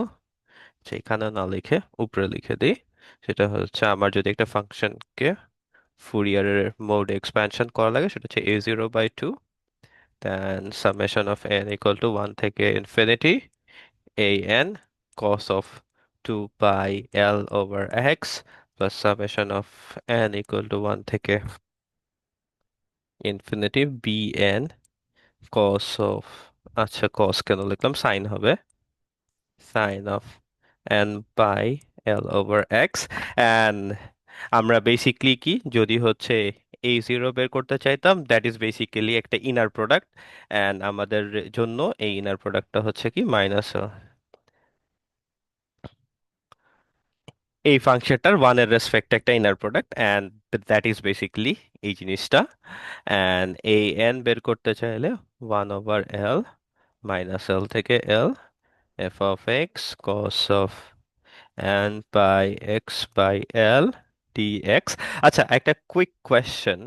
এখানে না লিখে উপরে লিখে দিই, সেটা হচ্ছে আমার যদি একটা ফাংশনকে ফুরিয়ারের মোড এক্সপ্যানশন করা লাগে, সেটা হচ্ছে a0/2, then summation of n equal to 1 থেকে infinity an cos of 2 pi l over x plus summation of n equal to 1 থেকে ইনফিনিটি bn cos of, আচ্ছা cos কেন লিখলাম, সাইন হবে, sine of n pi l over x। and আমরা basically কি যদি হচ্ছে এই জিরো বের করতে চাইতাম, দ্যাট ইজ বেসিক্যালি একটা ইনার প্রোডাক্ট, অ্যান্ড আমাদের জন্য এই ইনার প্রোডাক্টটা হচ্ছে কি মাইনাস, এই ফাংশনটার ওয়ানের রেসপেক্টে একটা inner product, and that is basically এই জিনিসটা। অ্যান্ড এই এন বের করতে চাইলে 1/l মাইনাস এল থেকে l f of x cos of n by x by l d x. আচ্ছা, একটা কুইক কোয়েশ্চেন,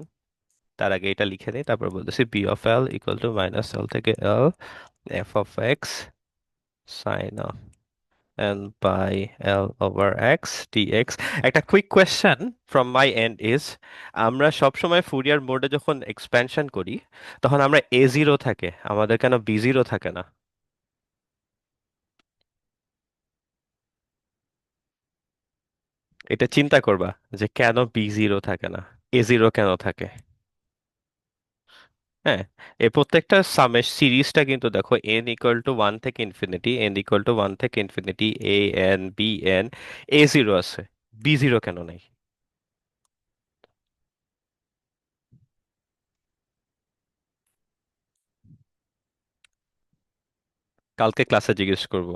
তার আগে এটা লিখে নিই, তারপর বলতেছি b of l equal to minus l থেকে l f of x sine and by L over x dx. একটা quick question from my end is, আমরা সবসময় ফুরিয়ার মোডে যখন এক্সপ্যানশন করি, তখন আমরা a0 থাকে, আমাদের কেন b0 থাকে না? এটা চিন্তা করবা যে কেন b0 থাকে না, a0 কেন থাকে। হ্যাঁ, এই প্রত্যেকটা সামের সিরিজটা কিন্তু দেখো n = 1 থেকে ইনফিনিটি, n = 1 থেকে infinity, a n b n, a0 আছে, b0 কেন নাই? কালকে ক্লাসে জিজ্ঞেস করব।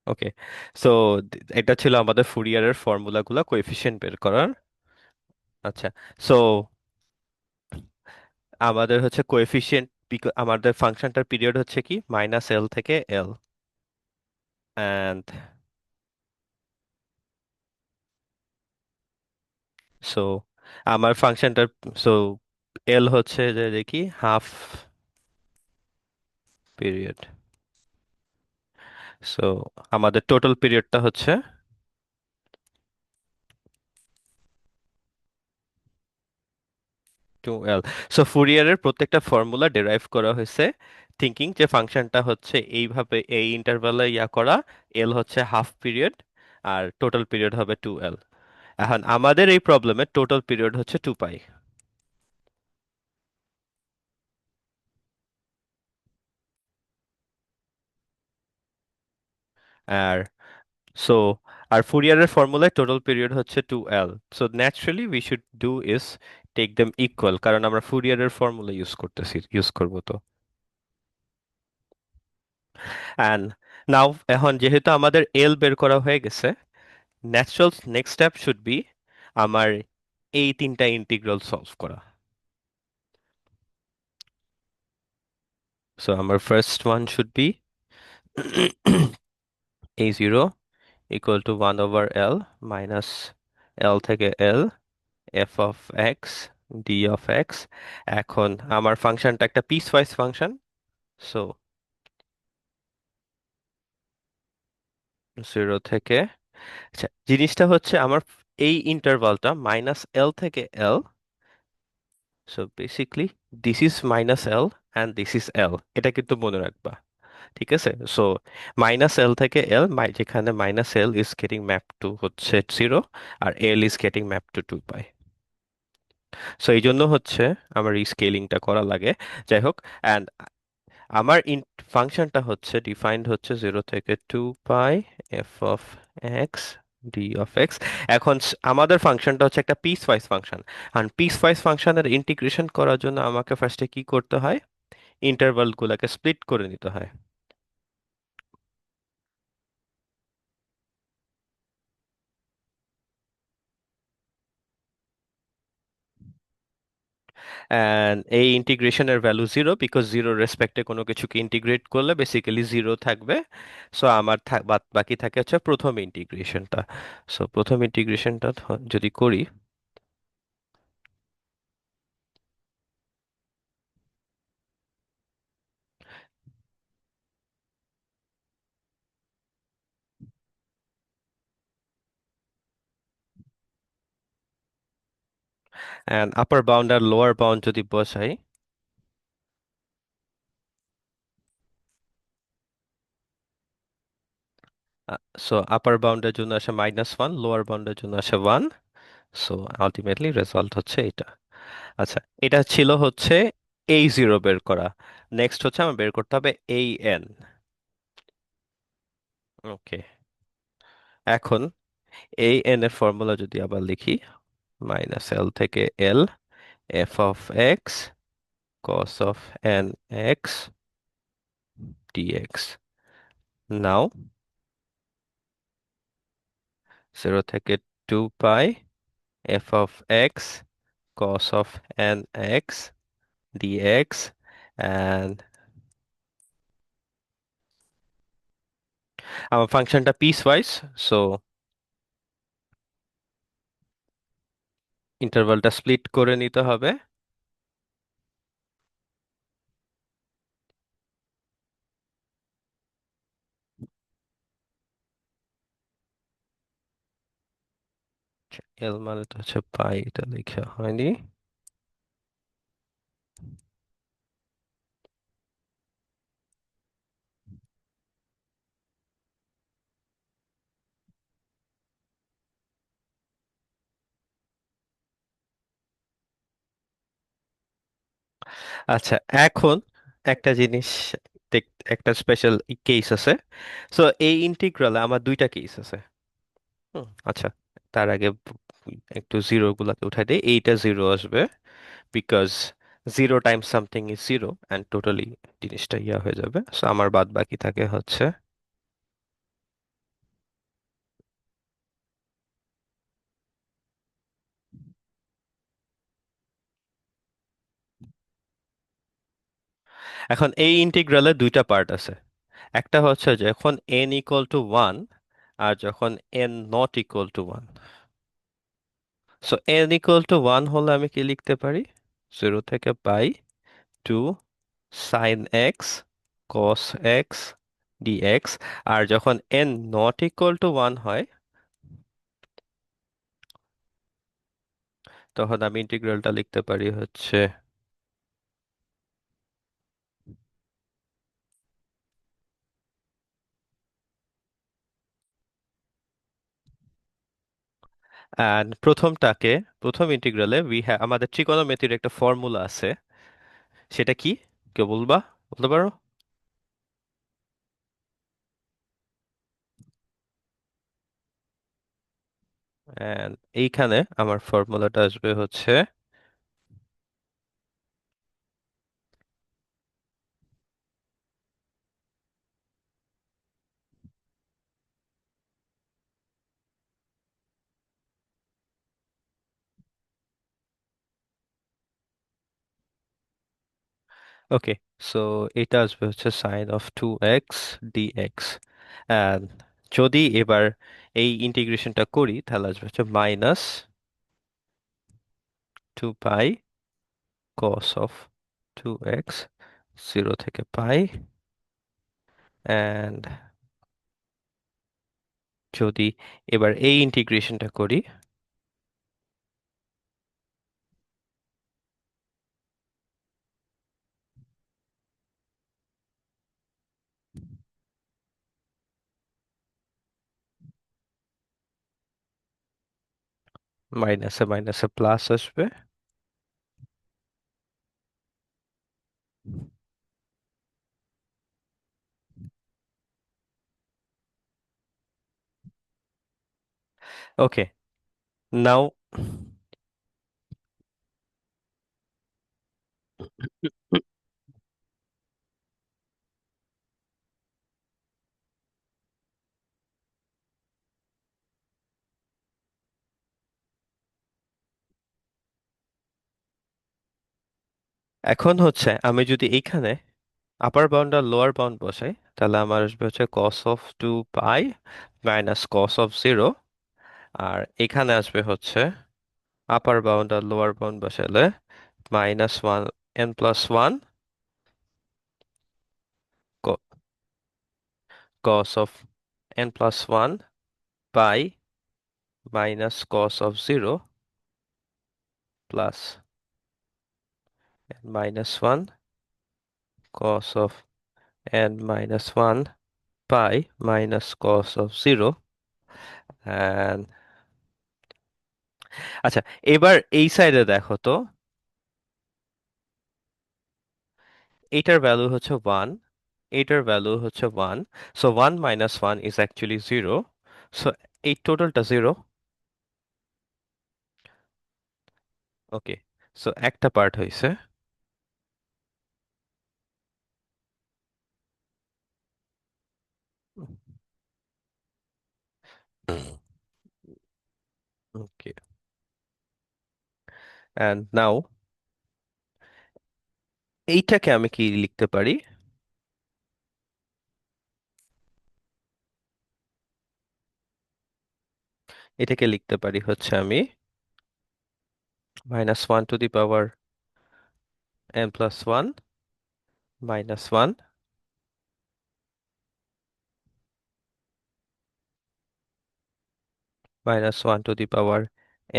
ওকে, সো এটা ছিল আমাদের ফুরিয়ারের ফর্মুলাগুলো কোএফিসিয়েন্ট বের করার। আচ্ছা, সো আমাদের হচ্ছে কোএফিসিয়েন্ট, আমাদের ফাংশনটার পিরিয়ড হচ্ছে কি -L থেকে L, অ্যান্ড সো আমার ফাংশনটার, সো এল হচ্ছে যে দেখি হাফ পিরিয়ড, সো আমাদের টোটাল পিরিয়ডটা হচ্ছে 2L। সো ফুরিয়ারের প্রত্যেকটা ফর্মুলা ডেরাইভ করা হয়েছে থিঙ্কিং যে ফাংশনটা হচ্ছে এইভাবে এই ইন্টারভ্যালে করা, এল হচ্ছে হাফ পিরিয়ড আর টোটাল পিরিয়ড হবে 2L। এখন আমাদের এই প্রবলেমে টোটাল পিরিয়ড হচ্ছে 2 পাই। আর সো আর ফুরিয়ারের ফর্মুলায় টোটাল পিরিয়ড হচ্ছে 2L। So naturally we should do is take them equal, কারণ আমরা ফুরিয়ারের ফর্মুলা ইউজ করব তো। অ্যান্ড নাও, এখন যেহেতু আমাদের এল বের করা হয়ে গেছে, natural next step should be আমার এই তিনটা ইন্টিগ্রাল সলভ করা। সো আমার first one should be a0 equal to 1/L minus L থেকে L f of x d of x. এখন আমার ফাংশনটা একটা পিস ওয়াইজ ফাংশন, সো 0 থেকে, আচ্ছা জিনিসটা হচ্ছে আমার এই ইন্টারভালটা -L থেকে L, so basically this is -L and this is L, এটা কিন্তু মনে রাখবা। ঠিক আছে, সো -L থেকে L, যেখানে -L is getting map to হচ্ছে 0 আর L is getting map to 2 pi. So এই জন্য হচ্ছে আমার এই স্কেলিংটা করা লাগে। যাই হোক, অ্যান্ড আমার ফাংশনটা হচ্ছে ডিফাইন্ড হচ্ছে 0 থেকে 2 pi f of x d of x. এখন আমাদের ফাংশনটা হচ্ছে একটা পিস ওয়াইজ ফাংশন, আর পিস ওয়াইজ ফাংশনের ইন্টিগ্রেশন করার জন্য আমাকে ফার্স্টে কি করতে হয়, ইন্টারভাল গুলাকে স্প্লিট করে নিতে হয়। অ্যান্ড এই ইন্টিগ্রেশনের ভ্যালু 0, বিকজ জিরো রেসপেক্টে কোনো কিছুকে ইন্টিগ্রেট করলে বেসিক্যালি 0 থাকবে। সো আমার বাদ বাকি থাকে হচ্ছে প্রথম ইন্টিগ্রেশনটা। সো প্রথম ইন্টিগ্রেশনটা যদি করি, অ্যান্ড আপার বাউন্ড আর লোয়ার বাউন্ড যদি বসাই, সো আপার বাউন্ডের জন্য আসে -1, লোয়ার বাউন্ডের জন্য আসে 1। সো আলটিমেটলি রেজাল্ট হচ্ছে এটা। আচ্ছা, এটা ছিল হচ্ছে এই জিরো বের করা। নেক্সট হচ্ছে আমার বের করতে হবে এই এন। ওকে, এখন এই এন এর ফর্মুলা যদি আবার লিখি, -L থেকে L f of x cos of n x dx. Now 0 থেকে 2 pi f of x cos of nx dx, and আমার ফাংশনটা পিস ওয়াইজ, সো ইন্টারভালটা স্প্লিট করে নিতে হবে। এল মানে তো হচ্ছে পাই, এটা লেখা হয়নি। আচ্ছা, এখন একটা জিনিস একটা স্পেশাল কেস আছে। সো এই ইন্টিগ্রালে আমার দুইটা কেস আছে। আচ্ছা, তার আগে একটু জিরো গুলাকে উঠাই দেই, এইটা জিরো আসবে because zero Times something is zero and totally জিনিসটা হয়ে যাবে। সো আমার বাদ বাকি থাকে হচ্ছে এখন এই ইন্টিগ্রালে দুইটা পার্ট আছে। একটা হচ্ছে যখন n ইকুয়াল টু ওয়ান আর যখন n not equal to one. So n equal to one হলে আমি কি লিখতে পারি? 0 থেকে পাই two sine x cos x dx. আর যখন n not equal to one হয় তখন আমি ইন্টিগ্রালটা লিখতে পারি হচ্ছে and প্রথম ইন্টিগ্রালে আমাদের ট্রিগোনোমেট্রির একটা ফর্মুলা আছে। সেটা কি? কেউ বলতে পারো? And এইখানে আমার ফর্মুলাটা আসবে হচ্ছে ওকে। সো এটা আসবে হচ্ছে sine of 2x dx. And যদি এবার এই ইন্টিগ্রেশনটা করি তাহলে আসবে হচ্ছে minus 2 pi cos of 2x 0 থেকে পাই। অ্যান্ড যদি এবার এই ইন্টিগ্রেশনটা করি মাইনাসে মাইনাসে প্লাস আসবে। ওকে, নাও এখন হচ্ছে আমি যদি এইখানে আপার বাউন্ড আর লোয়ার বাউন্ড বসাই তাহলে আমার আসবে হচ্ছে cos of 2 pi minus cos of 0। আর এখানে আসবে হচ্ছে আপার বাউন্ড আর লোয়ার বাউন্ড বসালে -1 n+1 cos of n+1 pi minus cos of 0 plus n-1 cos of n-1 pi minus cos of 0। and আচ্ছা, এবার এই সাইডে দেখো তো, এইটার ভ্যালু হচ্ছে 1, এইটার ভ্যালু হচ্ছে 1। So 1 minus 1 is actually 0। So এই টোটালটা 0। ওকে, সো একটা পার্ট হয়েছে। ওকে, অ্যান্ড নাও এইটাকে আমি কি লিখতে পারি? এটাকে লিখতে পারি হচ্ছে আমি -1 to the power n+1 -1 -1 to the power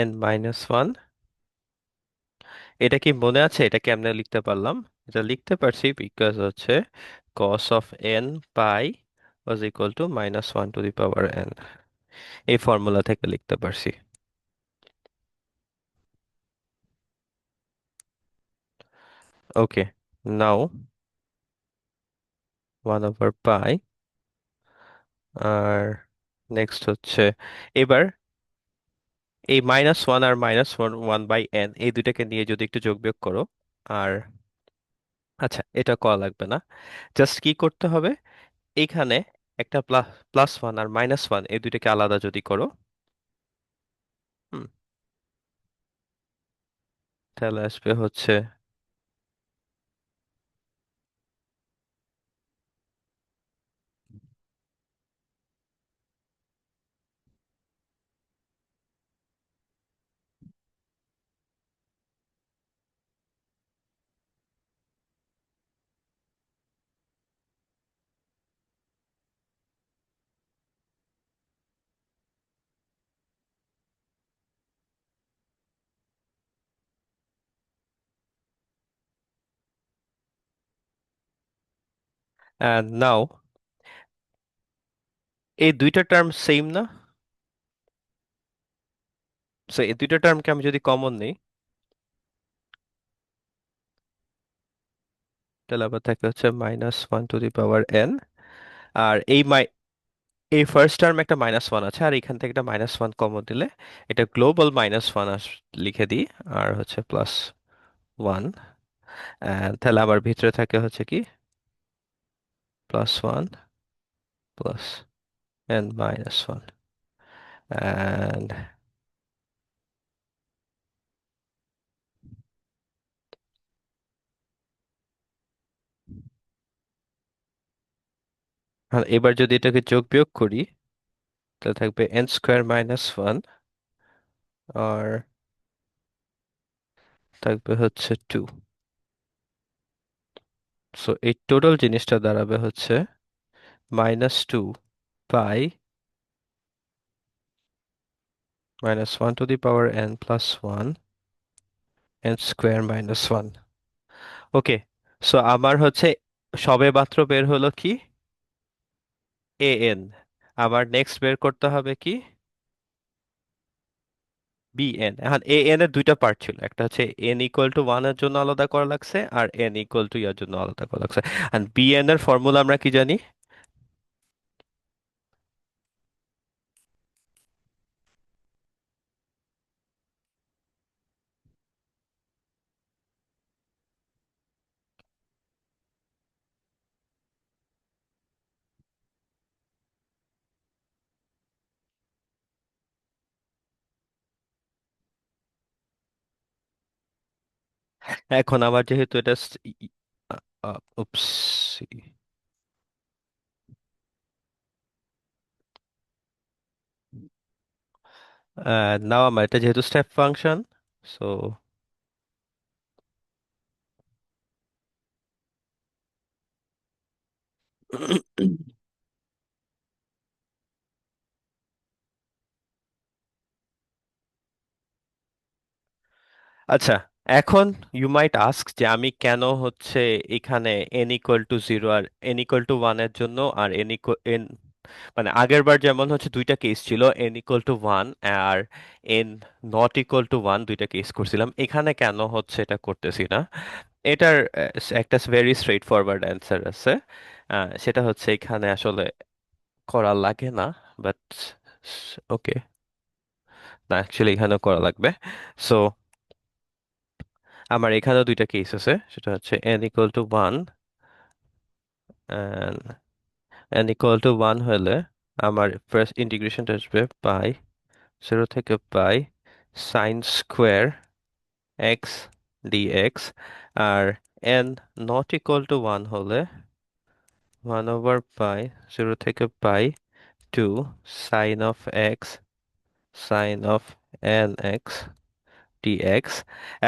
n-1। এটা কি মনে আছে এটা কেমনে লিখতে পারলাম? এটা লিখতে পারছি বিকজ হচ্ছে cos of n pi was equal to -1 to the power n। এই ফর্মুলা থেকে লিখতে পারছি। ওকে, নাও 1/পাই আর নেক্সট হচ্ছে এবার এই -1 আর -1/n এই দুইটাকে নিয়ে যদি একটু যোগ বিয়োগ করো। আর আচ্ছা, এটা করা লাগবে না। জাস্ট কি করতে হবে, এইখানে একটা +1 আর -1 এই দুইটাকে আলাদা যদি করো, হুম, তাহলে আসবে হচ্ছে নাও এই দুইটা টার্ম সেম না? সো এই দুইটা টার্মকে আমি যদি কমন নিই, তাহলে আবার থাকে হচ্ছে -1 to the power n। আর এই ফার্স্ট টার্ম একটা -1 আছে, আর এখান থেকে একটা -1 কমন দিলে এটা গ্লোবাল -1 লিখে দিই, আর হচ্ছে +1। তাহলে আমার ভিতরে থাকে হচ্ছে কি +1 প্লাস n-1। অ্যান্ড এবার যদি এটাকে যোগ বিয়োগ করি, তাহলে থাকবে n² - 1, আর থাকবে হচ্ছে 2। সো এই টোটাল জিনিসটা দাঁড়াবে হচ্ছে -2 পাই -1 to the power n+1 n² - 1। Okay, so আমার হচ্ছে সবে মাত্র বের হলো কি an। আবার নেক্সট বের করতে হবে কি bn। এখন an এর দুইটা পার্ট ছিল, একটা হচ্ছে n=1 এর জন্য আলাদা করা লাগছে, আর n=ইয়ার জন্য আলাদা করা লাগছে। আর bn এর ফর্মুলা আমরা কি জানি? এখন আবার যেহেতু এটা উপস নাও আমার এটা যেহেতু স্টেপ ফাংশন, সো আচ্ছা, এখন ইউ মাইট আস্ক যে আমি কেন হচ্ছে এখানে n=0 আর n=1 এর জন্য, আর n মানে আগের বার যেমন হচ্ছে দুইটা কেস ছিল, n=1 আর n=1 দুইটা কেস করছিলাম, এখানে কেন হচ্ছে এটা করতেছি না? এটার একটা ভেরি স্ট্রেট ফরওয়ার্ড অ্যান্সার আছে। সেটা হচ্ছে এখানে আসলে করা লাগে না, বাট ওকে, না অ্যাকচুয়ালি এখানেও করা লাগবে। সো আমার এখানেও দুইটা কেস আছে, সেটা হচ্ছে n=1, and n=1 হলে আমার ফার্স্ট ইন্টিগ্রেশনটা আসবে পাই 0 থেকে পাই sin² x dx। আর n=1 হলে 1/পাই 0 থেকে পাই 2 sin of x sin of nx dx।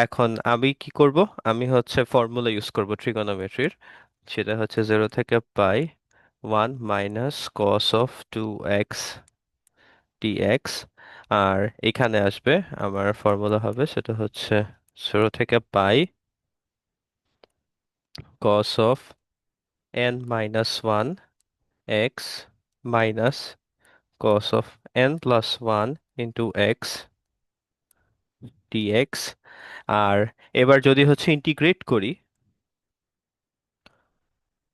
এখন আমি কি করব? আমি হচ্ছে ফর্মুলা ইউজ করব ট্রিগোনোমেট্রির, সেটা হচ্ছে 0 থেকে পাই 1 - cos of 2x dx। আর এখানে আসবে আমার ফর্মুলা হবে, সেটা হচ্ছে 0 থেকে পাই cos of n-1 x minus cos of n+1 into x dx। আর এবার যদি হচ্ছে ইন্টিগ্রেট করি,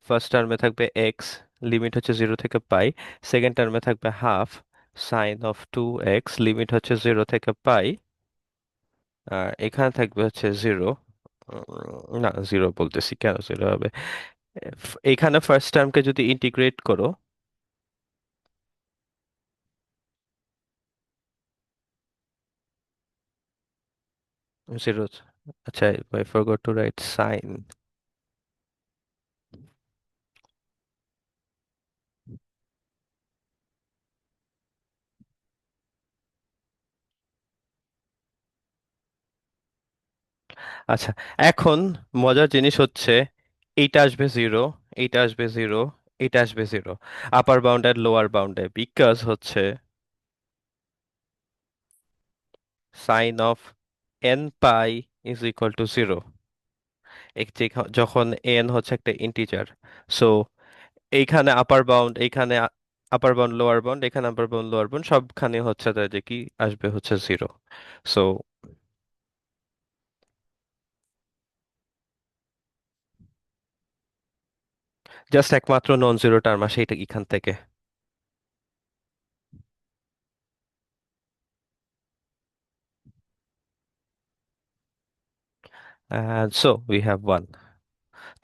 ফার্স্ট টার্মে থাকবে এক্স, লিমিট হচ্ছে 0 থেকে পাই। সেকেন্ড টার্মে থাকবে half sign of 2x, limit হচ্ছে 0 থেকে পাই। আর এখানে থাকবে হচ্ছে 0। না, 0 বলতেছি, কেন 0 হবে? এখানে ফার্স্ট টার্মকে যদি ইন্টিগ্রেট করো, 0। আচ্ছা, I forgot to write sine. আচ্ছা, এখন মজার জিনিস হচ্ছে এইটা আসবে 0, এইটা আসবে 0, এটা আসবে 0, আপার বাউন্ড আর লোয়ার বাউন্ডে, বিকজ হচ্ছে সাইন অফ n π = 0। যখন n হচ্ছে একটা ইন্টিজার, সো এইখানে আপার বাউন্ড, এইখানে আপার বাউন্ড লোয়ার বাউন্ড, এখানে আপার বাউন্ড লোয়ার বাউন্ড, সবখানে হচ্ছে তাই যে কি আসবে হচ্ছে জিরো। সো জাস্ট একমাত্র নন জিরো টার্ম আসে এটা এখান থেকে। So we have one.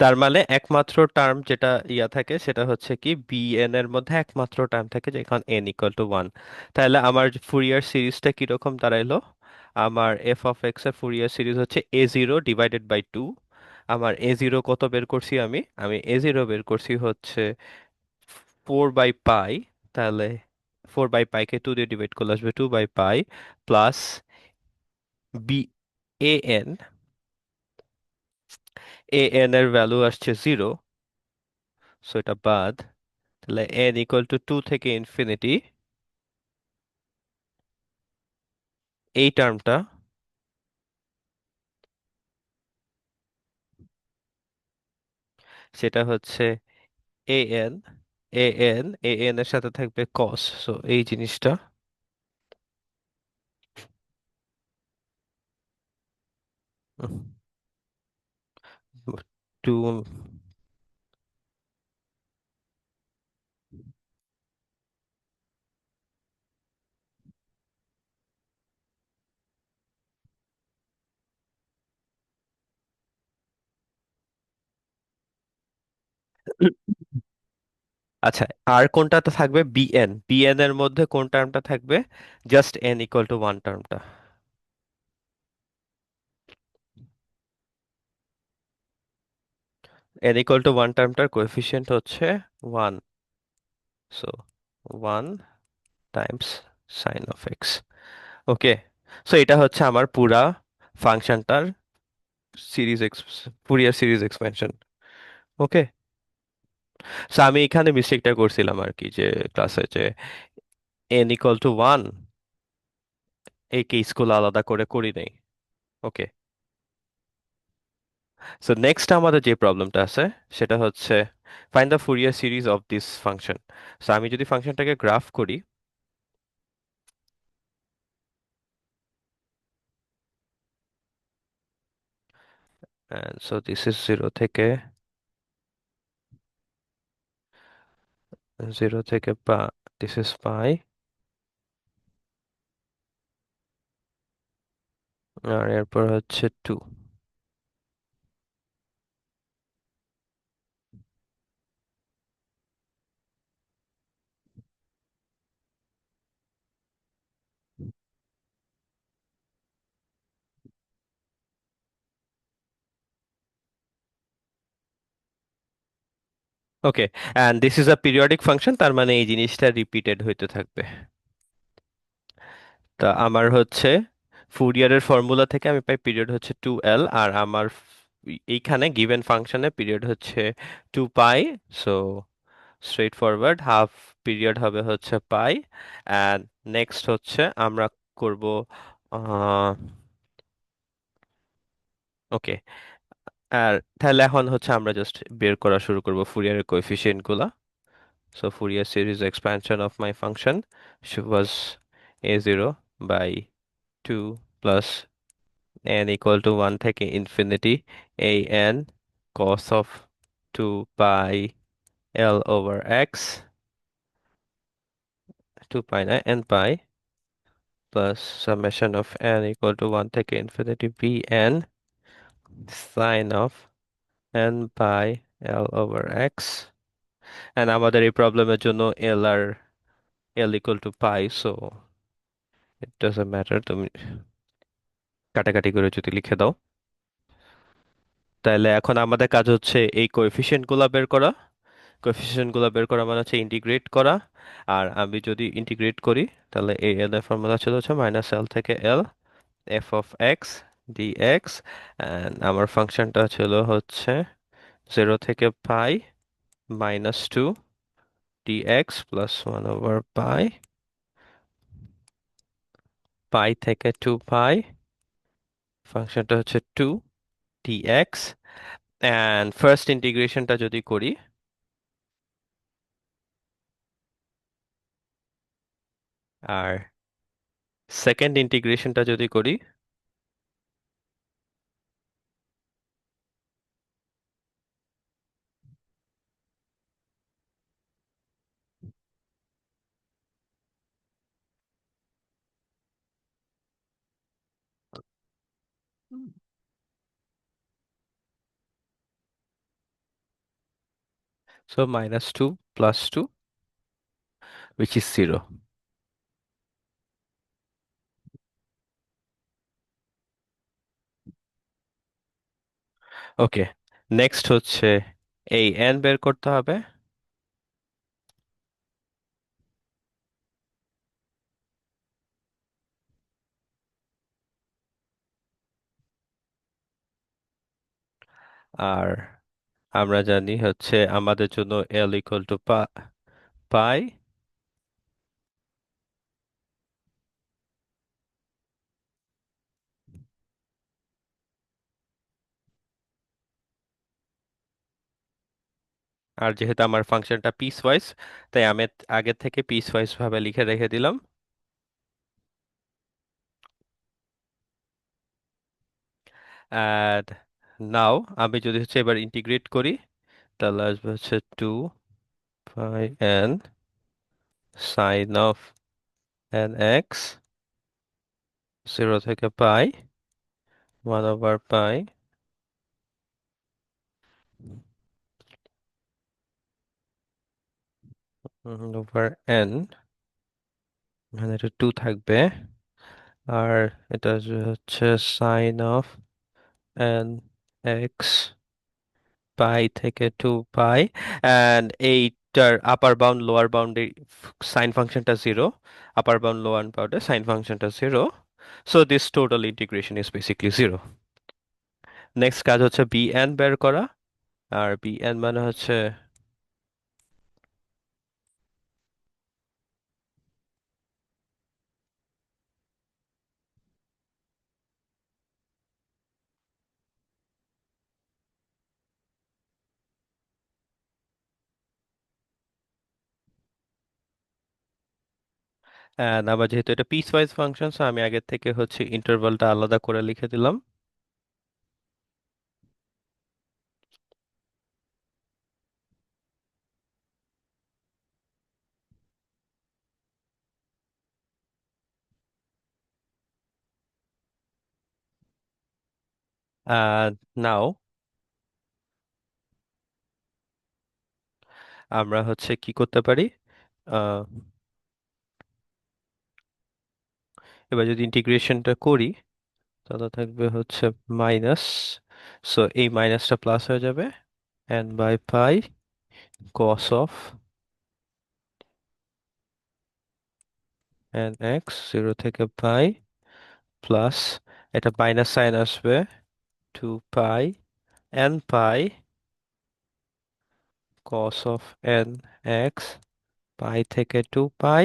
তার মানে একমাত্র টার্ম যেটা ইয়া থাকে সেটা হচ্ছে কি বি এন এর মধ্যে একমাত্র টার্ম থাকে যেখানে এন ইকুয়াল টু ওয়ান। তাহলে আমার ফুরিয়ার সিরিজটা কিরকম দাঁড়াইলো? আমার এফ অফ এক্স এর ফুরিয়ার সিরিজ হচ্ছে এ জিরো ডিভাইডেড বাই টু। আমার এ জিরো কত বের করছি আমি? আমি এ জিরো বের করছি হচ্ছে 4/পাই। তাহলে 4/পাইকে টু দিয়ে ডিভাইড করলে আসবে 2/পাই plus b a n. A n এর ভ্যালু আসছে জিরো, সো এটা বাদ। তাহলে এন ইকুয়াল টু টু থেকে ইনফিনিটি, এই টার্মটা সেটা হচ্ছে এ এন। এ এন এর সাথে থাকবে কস, সো এই জিনিসটা টু। আচ্ছা, আর কোনটাতে থাকবে? বিএন। বিএন এর মধ্যে কোন টার্মটা থাকবে? Just n equal to one টার্মটা। এন ইকুয়াল টু ওয়ান টার্মটার কোএফিসিয়েন্ট হচ্ছে one, so one times sine of x. Okay, so এটা হচ্ছে আমার পুরা ফাংশনটার series Fourier series expansion. Okay, so আমি এখানে মিস্টেকটা করছিলাম আর কি, যে ক্লাসে যে এন ইকুয়াল টু ওয়ান এই কেসগুলো আলাদা করে করি নাই। ওকে, সো নেক্সট আমাদের যে প্রবলেমটা আছে সেটা হচ্ছে find the Fourier series of this function. So আমি যদি ফাংশনটাকে গ্রাফ করি, সো দিস ইজ জিরো থেকে, জিরো থেকে পা, দিস ইজ পাই, আর এরপর হচ্ছে two. Okay, and this is a periodic function, তার মানে এই জিনিসটা রিপিটেড হইতে থাকবে। তা আমার হচ্ছে ফুরিয়ারের ফর্মুলা থেকে আমি পাই পিরিয়ড হচ্ছে 2L, আর আমার এইখানে গিভেন ফাংশনে পিরিয়ড হচ্ছে 2 pi. So straightforward half period হবে হচ্ছে পাই। অ্যান্ড নেক্সট হচ্ছে আমরা করব, ওকে, আর তাহলে এখন হচ্ছে আমরা জাস্ট বের করা শুরু করব ফুরিয়ারের কোএফিসিয়েন্ট গুলা। So Fourier series expansion of my function was a0 by 2 plus n equal to 1 থেকে infinity a n cos of 2 pi l over x, 2 pi না n pi, plus summation of n equal to 1 থেকে infinity b n sin of n pi l over x। and আমাদের এই প্রবলেমের জন্য l R l equal to pi, so it doesn't matter, তুমি কাটাকাটি করে যদি লিখে দাও। তাহলে এখন আমাদের কাজ হচ্ছে এই কোএফিসিয়েন্ট গুলা বের করা। কোএফিসিয়েন্ট গুলা বের করা মানে হচ্ছে ইন্টিগ্রেট করা। আর আমি যদি ইন্টিগ্রেট করি তাহলে এই এল এর ফর্মুলা ছিল হচ্ছে মাইনাস এল থেকে l f of x dx. And আমার ফাংশনটা ছিল হচ্ছে জিরো থেকে pi minus two dx plus one over pi, pi থেকে টু পাই, ফাংশনটা হচ্ছে টু ডিএক্স। অ্যান্ড ফার্স্ট ইন্টিগ্রেশনটা যদি করি আর সেকেন্ড ইন্টিগ্রেশনটা যদি করি, সো -2 +2 which is 0. ওকে, নেক্সট হচ্ছে এই n বের করতে হবে। আর আমরা জানি হচ্ছে আমাদের জন্য l ইকুয়াল টু পাই, আর যেহেতু আমার ফাংশনটা পিস ওয়াইজ, তাই আমি আগে থেকে পিস ওয়াইজ ভাবে লিখে রেখে দিলাম। অ্যান্ড নাও আমি যদি হচ্ছে এবার ইন্টিগ্রেট করি, তাহলে আসবে হচ্ছে 2 pi n sign of n(x) 0 থেকে পাই 1/পাই ওভার n, এখানে এটা 2 থাকবে। আর এটা হচ্ছে সাইন অফ n(x) পাই থেকে 2 পাই, অ্যান্ড এইটার আপার বাউন্ড লোয়ার বাউন্ডে সাইন ফাংশনটা 0, আপার বাউন্ড লোয়ার বাউন্ডে সাইন ফাংশনটা 0, so this total integration is basically 0। Next কাজ হচ্ছে bn বের করা, আর bn মানে হচ্ছে আবার যেহেতু এটা পিস ওয়াইজ ফাংশন, সো আমি আগে থেকে হচ্ছে ইন্টারভালটা আলাদা করে লিখে দিলাম। নাও আমরা হচ্ছে কি করতে পারি, আহ, এবার যদি ইন্টিগ্রেশনটা করি, তাহলে থাকবে হচ্ছে মাইনাস, সো এই মাইনাসটা প্লাস হয়ে যাবে n/পাই cos অফ nx 0 থেকে পাই, প্লাস এটা মাইনাস সাইন আসবে 2 pi n pi cos of nx pi থেকে 2 পাই।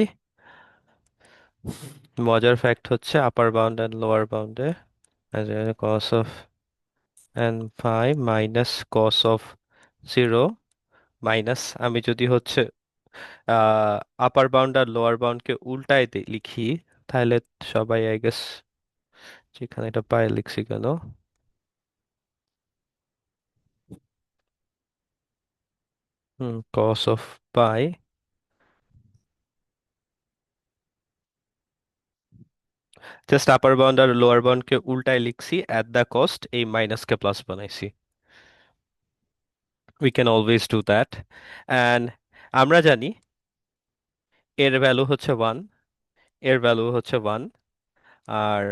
মজার ফ্যাক্ট হচ্ছে আপার বাউন্ড এন্ড লোয়ার বাউন্ডে cos of n pi minus cos of 0, minus আমি যদি হচ্ছে আপার বাউন্ড আর লোয়ার বাউন্ডকে উল্টায় লিখি, তাহলে সবাই আই গেস যেখানে এটা পাই লিখছি কেন, cos of pi just upper bound আর লোয়ার বাউন্ডকে উল্টায় লিখছি, অ্যাট দ্য কস্ট এই মাইনাসকে প্লাস বানাইছি। We can always do that. And আমরা জানি এর ভ্যালু হচ্ছে 1, এর ভ্যালু হচ্ছে 1, আর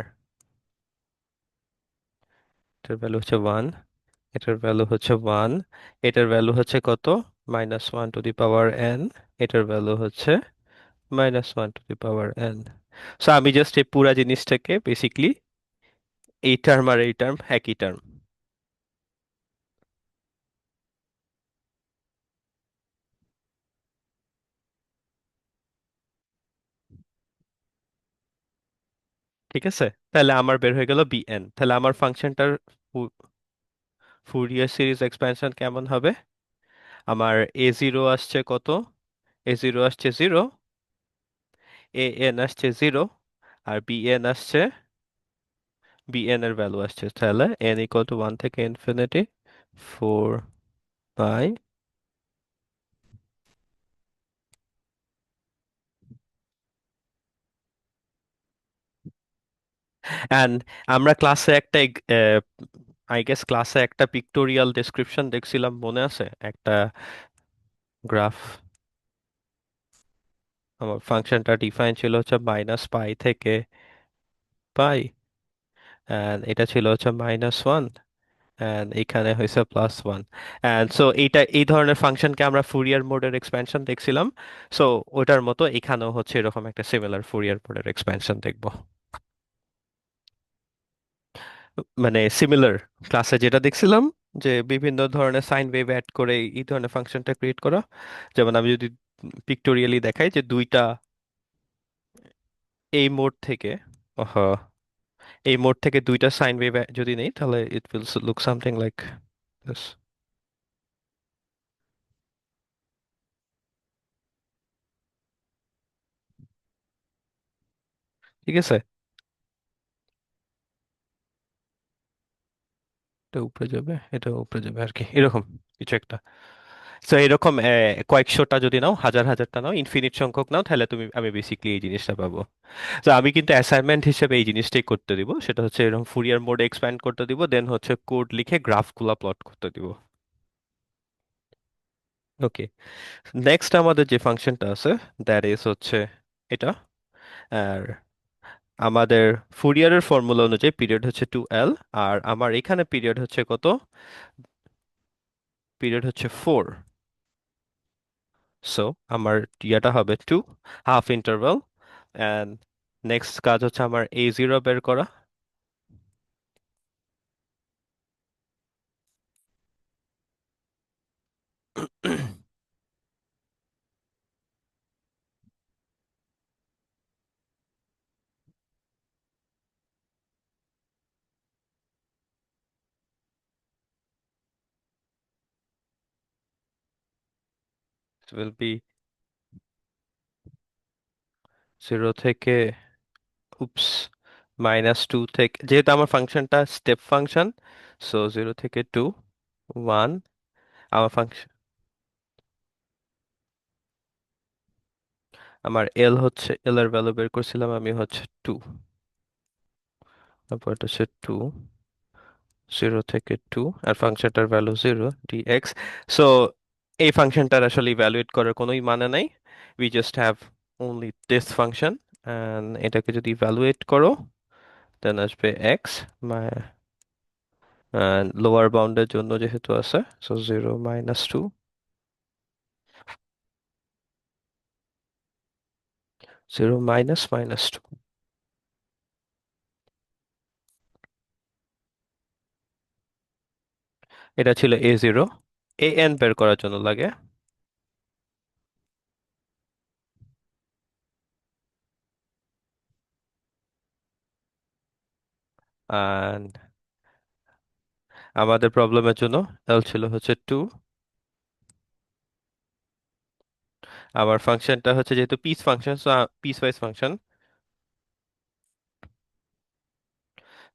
এটার ভ্যালু হচ্ছে 1, এটার ভ্যালু হচ্ছে 1, এটার ভ্যালু হচ্ছে কত, -1 টু দি পাওয়ার n, এটার ভ্যালু হচ্ছে -1 to the power n। So আমি জাস্ট এই পুরা জিনিসটাকে বেসিকলি এই টার্ম আর এই টার্ম একই টার্ম, ঠিক আছে। তাহলে আমার বের হয়ে গেল bn, তাহলে আমার ফাংশনটার ফুরিয়ার সিরিজ এক্সপ্যানশন কেমন হবে, আমার a0 আসছে কত, a0 আসছে 0, এ এন আসছে 0, আর বি এন আসছে, বি এন এর ভ্যালু আসছে তাহলে এন ইকুয়াল টু 1 থেকে ইনফিনিটি 4 পাই। অ্যান্ড আমরা ক্লাসে একটা আই গেস ক্লাসে একটা পিক্টোরিয়াল ডেসক্রিপশন দেখছিলাম, মনে আছে? একটা গ্রাফ। আমার ফাংশনটা ডিফাইন ছিল হচ্ছে -পাই থেকে পাই, অ্যান্ড এটা ছিল হচ্ছে -1, অ্যান্ড এখানে হয়েছে +1। অ্যান্ড সো এইটা, এই ধরনের ফাংশনকে আমরা ফুরিয়ার মোডের এক্সপ্যানশন দেখছিলাম। সো ওটার মতো এখানেও হচ্ছে এরকম একটা সিমিলার ফুরিয়ার মোডের এক্সপ্যানশন দেখবো। মানে সিমিলার ক্লাসে যেটা দেখছিলাম, যে বিভিন্ন ধরনের সাইন ওয়েভ অ্যাড করে এই ধরনের ফাংশনটা ক্রিয়েট করা। যেমন আমি যদি পিক্টোরিয়ালি দেখাই যে দুইটা এই মোড থেকে, আহা, এই মোড থেকে দুইটা সাইন ওয়েভ যদি নেই তাহলে it will look something like this. ঠিক আছে, এটা উপরে যাবে, এটা উপরে যাবে আর কি, এরকম কিছু একটা। তো এরকম কয়েকশোটা যদি নাও, হাজার হাজারটা নাও, ইনফিনিট সংখ্যক নাও, তাহলে আমি বেসিক্যালি এই জিনিসটা পাবো। তো আমি কিন্তু অ্যাসাইনমেন্ট হিসেবে এই জিনিসটাই করতে দিব, সেটা হচ্ছে এরকম ফুরিয়ার মোডে এক্সপ্যান্ড করতে দিব, দেন হচ্ছে কোড লিখে গ্রাফগুলা প্লট করতে দিব। ওকে, নেক্সট আমাদের যে ফাংশনটা আছে দ্যাট ইজ হচ্ছে এটা। আর আমাদের ফুরিয়ারের ফর্মুলা অনুযায়ী পিরিয়ড হচ্ছে 2L, আর আমার এখানে পিরিয়ড হচ্ছে কত? পিরিয়ড হচ্ছে 4। সো আমার ইয়াটা হবে 2, হাফ ইন্টারভাল। অ্যান্ড নেক্সট কাজ হচ্ছে আমার A0 বের করা। It will be 0 থেকে, উপস, -2 থেকে, যেহেতু আমার ফাংশনটা স্টেপ ফাংশন, সো 0 থেকে 2, 1। আমার ফাংশন, আমার এল হচ্ছে, এল এর ভ্যালু বের করছিলাম আমি হচ্ছে 2, তারপর এটা হচ্ছে 2, 0 থেকে 2, আর ফাংশনটার ভ্যালু 0 dx। সো এই ফাংশনটার আসলে ইভ্যালুয়েট করার কোনোই মানে নাই, we just have only this function. And এটাকে যদি ইভ্যালুয়েট করো দেন আসবে এক্স, লোয়ার বাউন্ডের জন্য যেহেতু আছে, সো 0 -2, 0 -2। এটা ছিল A0। এন বের করার জন্য লাগে, and আমাদের প্রবলেমের জন্য এল ছিল হচ্ছে 2। আমার ফাংশনটা হচ্ছে যেহেতু piece function, so piece wise function,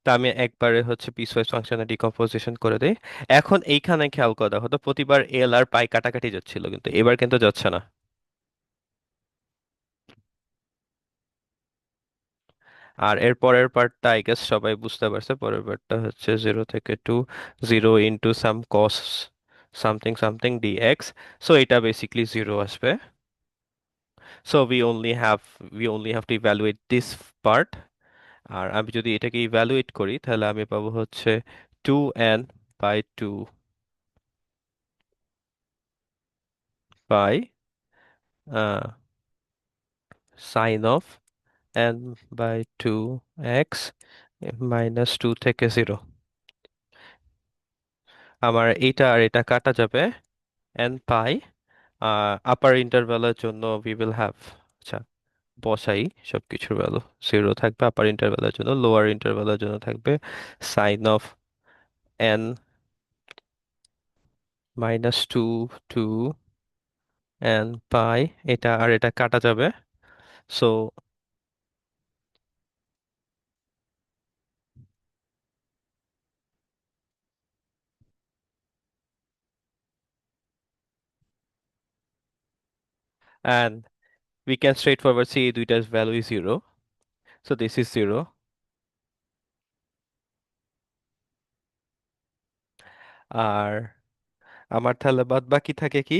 তা আমি একবারে হচ্ছে পিস ওয়াইজ ফাংশনে ডিকম্পোজিশন করে দেই। এখন এইখানে খেয়াল করা হতো প্রতিবার এল আর পাই কাটাকাটি যাচ্ছিল, কিন্তু এবার কিন্তু যাচ্ছে না। আর এর পরের পার্টটা আই গেস সবাই বুঝতে পারছে, পরের পার্টটা হচ্ছে 0 থেকে 2, 0 ইন্টু সাম কস সামথিং সামথিং ডিএক্স। সো এটা বেসিকলি 0 আসবে। So we only have to evaluate this part। আর আমি যদি এটাকে ইভ্যালুয়েট করি তাহলে আমি পাবো হচ্ছে 2n/2 by sine of n/2 x -2 থেকে 0। আমার এটা আর এটা কাটা যাবে, n পাই। আপার ইন্টারভ্যালের জন্য উই উইল হ্যাভ, আচ্ছা বসাই সবকিছুর ভ্যালু, 0 থাকবে আপার ইন্টারভ্যালের জন্য, লোয়ার ইন্টারভ্যালের জন্য থাকবে sine of n -2 to n pi. এটা আর এটা কাটা যাবে, so and we can straightforward see এই দুইটার value is 0, so this is 0. আর আমার তাহলে বাদ বাকি থাকে কি?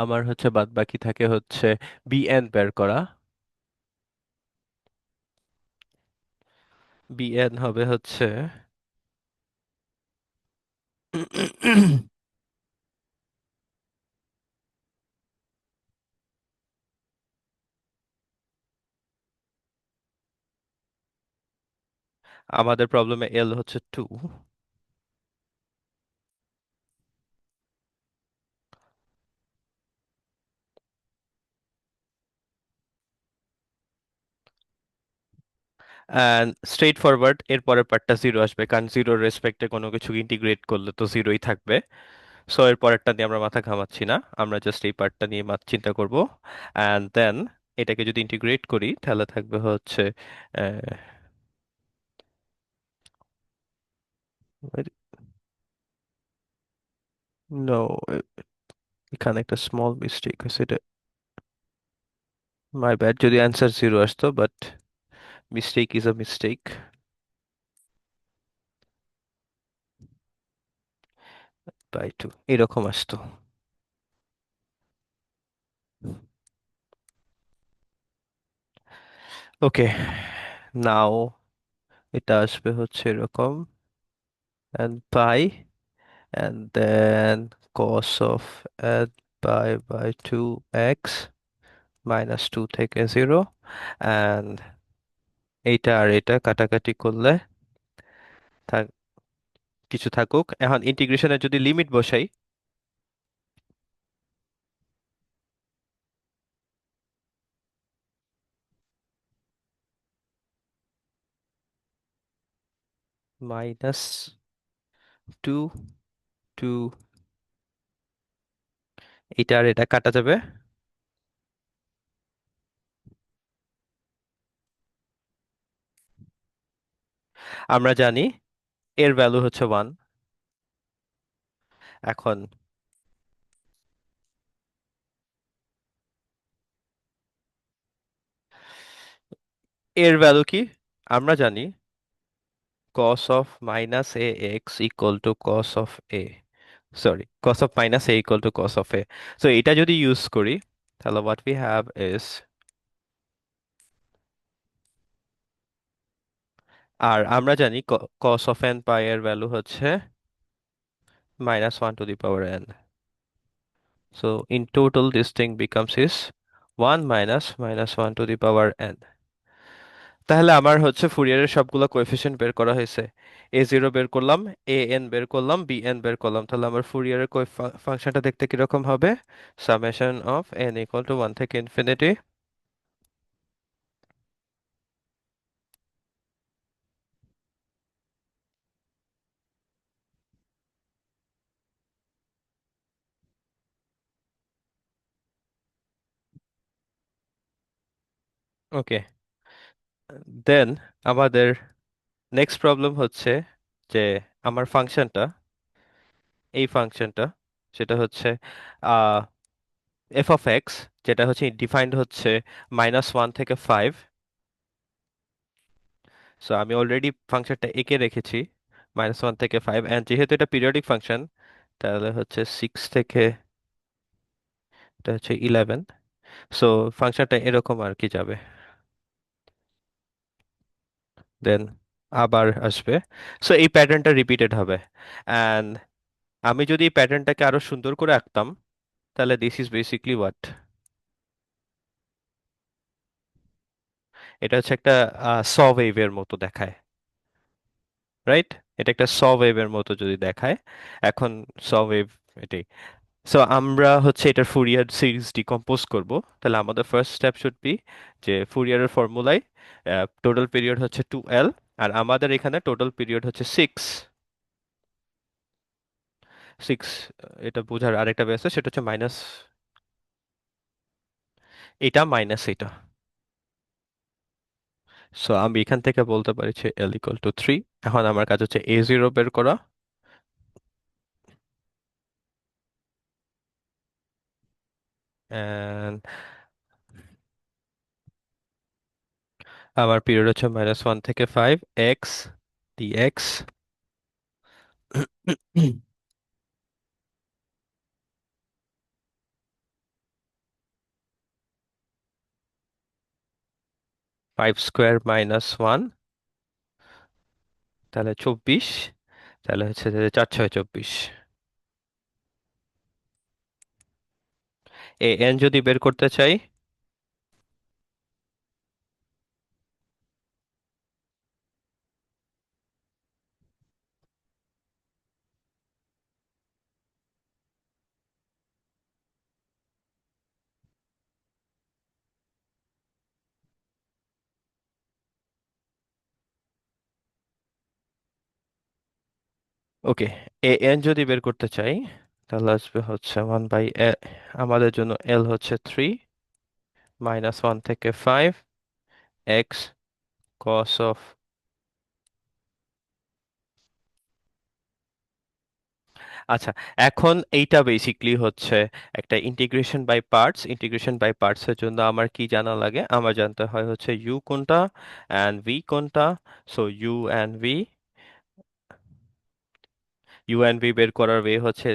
আমার হচ্ছে বাদ বাকি থাকে হচ্ছে bn বের করা। bn হবে হচ্ছে আমাদের প্রবলেমে l হচ্ছে 2, and স্ট্রেট ফরওয়ার্ড এর পরের পার্টটা জিরো আসবে, কারণ জিরোর রেসপেক্টে কোনো কিছু ইন্টিগ্রেট করলে তো জিরোই থাকবে। সো এর পরেরটা নিয়ে আমরা মাথা ঘামাচ্ছি না, আমরা জাস্ট এই পার্টটা নিয়ে চিন্তা করব। অ্যান্ড দেন এটাকে যদি ইন্টিগ্রেট করি তাহলে থাকবে হচ্ছে নো, এখানে একটা স্মল মিস্টেক হয়েছে, এটা মাই ব্যাড। যদি অ্যান্সার জিরো আসতো, but mistake is a mistake, by two এরকম আসতো। ওকে, নাও এটা আসবে হচ্ছে এরকম, and pi, and then cos of n pi by 2x minus 2 থেকে 0, and এইটা আর এটা কাটাকাটি করলে থাক, কিছু থাকুক। এখন ইন্টিগ্রেশনের যদি লিমিট বসাই, মাইনাস 2 টু, এটা আর এটা কাটা যাবে। আমরা জানি এর ভ্যালু হচ্ছে 1। এখন এর ভ্যালু কি? আমরা জানি cos of minus ax equal to cos of a, sorry, cos of minus a equal to cos of a. So এটা যদি ইউজ করি তাহলে what we have is, আর আমরা জানি cos of n pi এর ভ্যালু হচ্ছে minus 1 to the power n. So in total this thing becomes is 1 minus minus 1 to the power n. তাহলে আমার হচ্ছে ফুরিয়ারের সবগুলো কোএফিসিয়েন্ট বের করা হয়েছে। এ জিরো বের করলাম, এ এন বের করলাম, বি এন বের করলাম। তাহলে আমার ফুরিয়ারের ফাংশনটা দেখতে কিরকম হবে? Summation of n equal to 1 থেকে ইনফিনিটি, ওকে। দেন আমাদের নেক্সট প্রবলেম হচ্ছে যে আমার ফাংশনটা, এই ফাংশনটা সেটা হচ্ছে এফ অফ এক্স, যেটা হচ্ছে ডিফাইন্ড হচ্ছে -1 থেকে 5। সো আমি অলরেডি ফাংশনটা এঁকে রেখেছি -1 থেকে 5, অ্যান্ড যেহেতু এটা পিরিয়ডিক ফাংশন তাহলে হচ্ছে 6 থেকে এটা হচ্ছে 11। সো ফাংশনটা এরকম আর কি যাবে, দেন আবার আসবে। সো এই প্যাটার্নটা রিপিটেড হবে, অ্যান্ড আমি যদি এই প্যাটার্নটাকে আরো সুন্দর করে আঁকতাম তাহলে দিস ইজ বেসিকলি হোয়াট, এটা হচ্ছে একটা স ওয়েভের মতো দেখায়, রাইট? এটা একটা স ওয়েভের মতো যদি দেখায়। এখন স ওয়েভ এটাই। সো আমরা হচ্ছে এটার ফুরিয়ার সিরিজ ডিকম্পোজ করব। তাহলে আমাদের ফার্স্ট স্টেপ শুড বি যে ফুরিয়ারের ফর্মুলায় টোটাল পিরিয়ড হচ্ছে 2l, আর আমাদের এখানে টোটাল পিরিয়ড হচ্ছে 6। এটা বোঝার আরেকটা ওয়ে আছে, সেটা হচ্ছে মাইনাস এটা মাইনাস এটা। সো আমি এখান থেকে বলতে পারি যে l ইকুয়াল টু 3। এখন আমার কাজ হচ্ছে এ জিরো বের করা। and আমার পিরিয়ড হচ্ছে -1 থেকে 5 এক্স ডিএক্স 5² - 1, তাহলে 24, তাহলে হচ্ছে যে 4×6 = 24। এন যদি বের করতে চাই, ওকে, এন যদি বের করতে চাই তাহলে আসবে হচ্ছে 1/, আমাদের জন্য এল হচ্ছে 3, -1 থেকে 5 এক্স কস অফ। আচ্ছা, এখন এইটা বেসিকলি হচ্ছে একটা integration by parts. Integration by parts এর জন্য আমার কি জানা লাগে? আমার জানতে হয় হচ্ছে ইউ কোনটা অ্যান্ড ভি কোনটা। সো ইউ অ্যান্ড ভি বের করার ওয়ে হচ্ছে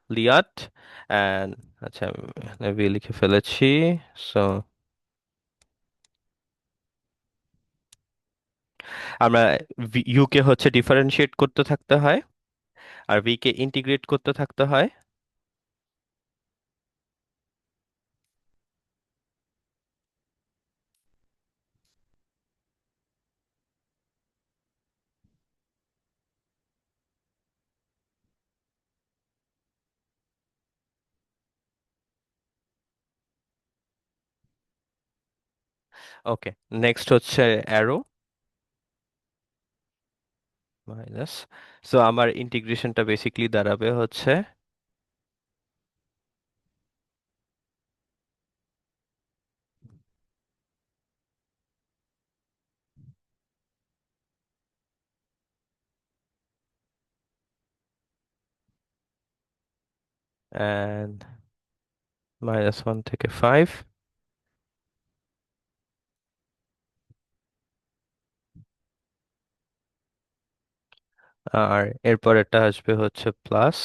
লিয়াট অ্যান্ড, আচ্ছা আমি ভি লিখে ফেলেছি। সো আমরা ইউ কে হচ্ছে ডিফারেন্সিয়েট করতে থাকতে হয় আর ভি কে ইন্টিগ্রেট করতে থাকতে হয়। ওকে, নেক্সট হচ্ছে অ্যারো মাইনাস। সো আমার ইন্টিগ্রেশনটা বেসিকলি দাঁড়াবে হচ্ছে and -1 থেকে 5, আর এরপর এটা আসবে হচ্ছে প্লাস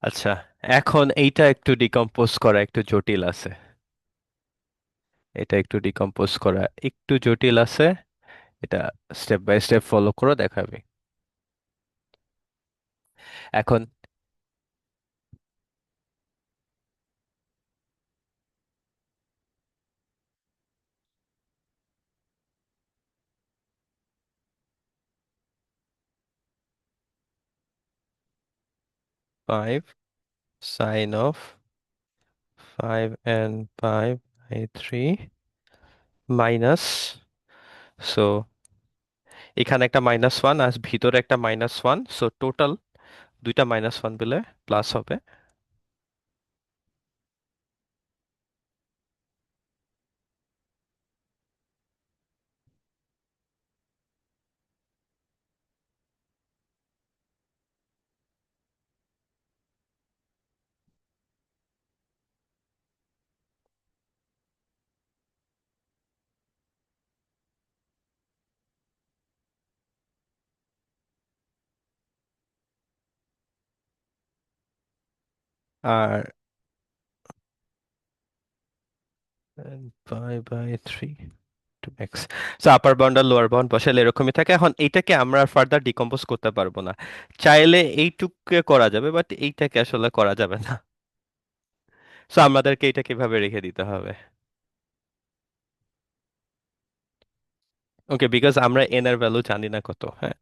আচ্ছা, এখন এইটা একটু ডিকম্পোজ করা একটু জটিল আছে। এটা একটু ডিকম্পোজ করা একটু জটিল আছে। এটা স্টেপ বাই স্টেপ ফলো করে দেখাবে। এখন 5 sin of 5 and 5/3 minus, so এখানে একটা -1 আর ভিতরে একটা -1, সো টোটাল দুইটা -1 পেলে প্লাস হবে। আর 5/3 two x, so upper bound আর লোয়ার বাউন্ড বসালে এরকমই থাকে। এখন এইটাকে আমরা ফার্দার ডিকম্পোজ করতে পারবো না। চাইলে এইটুকুকে করা যাবে, বাট এইটাকে আসলে করা যাবে না। সো আমাদেরকে এটা কিভাবে রেখে দিতে হবে? ওকে, বিকজ আমরা এন এর ভ্যালু জানি না কত, হ্যাঁ।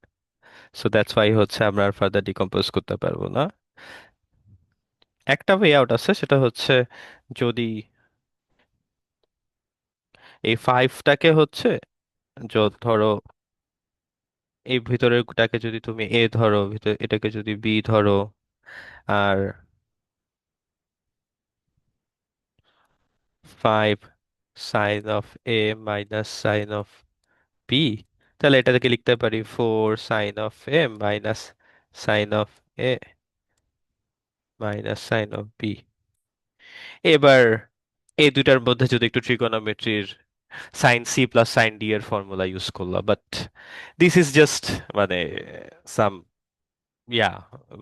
সো দ্যাটস ওয়াই হচ্ছে আমরা আর ফার্দার ডিকম্পোজ করতে পারবো না। একটা ওয়ে আউট আছে, সেটা হচ্ছে যদি এই ফাইভটাকে হচ্ছে ধরো এই ভিতরেরটাকে যদি তুমি এ ধরো, ভিতরে এটাকে যদি বি ধরো, আর 5 sin of a minus sin of b, তাহলে এটা থেকে লিখতে পারি 4 sin of a minus sin of a minus sin of b। এবার এই দুইটার মধ্যে যদি একটু ট্রিগোনোমেট্রির sine c plus sine d এর ফর্মুলা ইউজ করলাম, বাট দিস ইজ জাস্ট মানে সাম, ইয়া,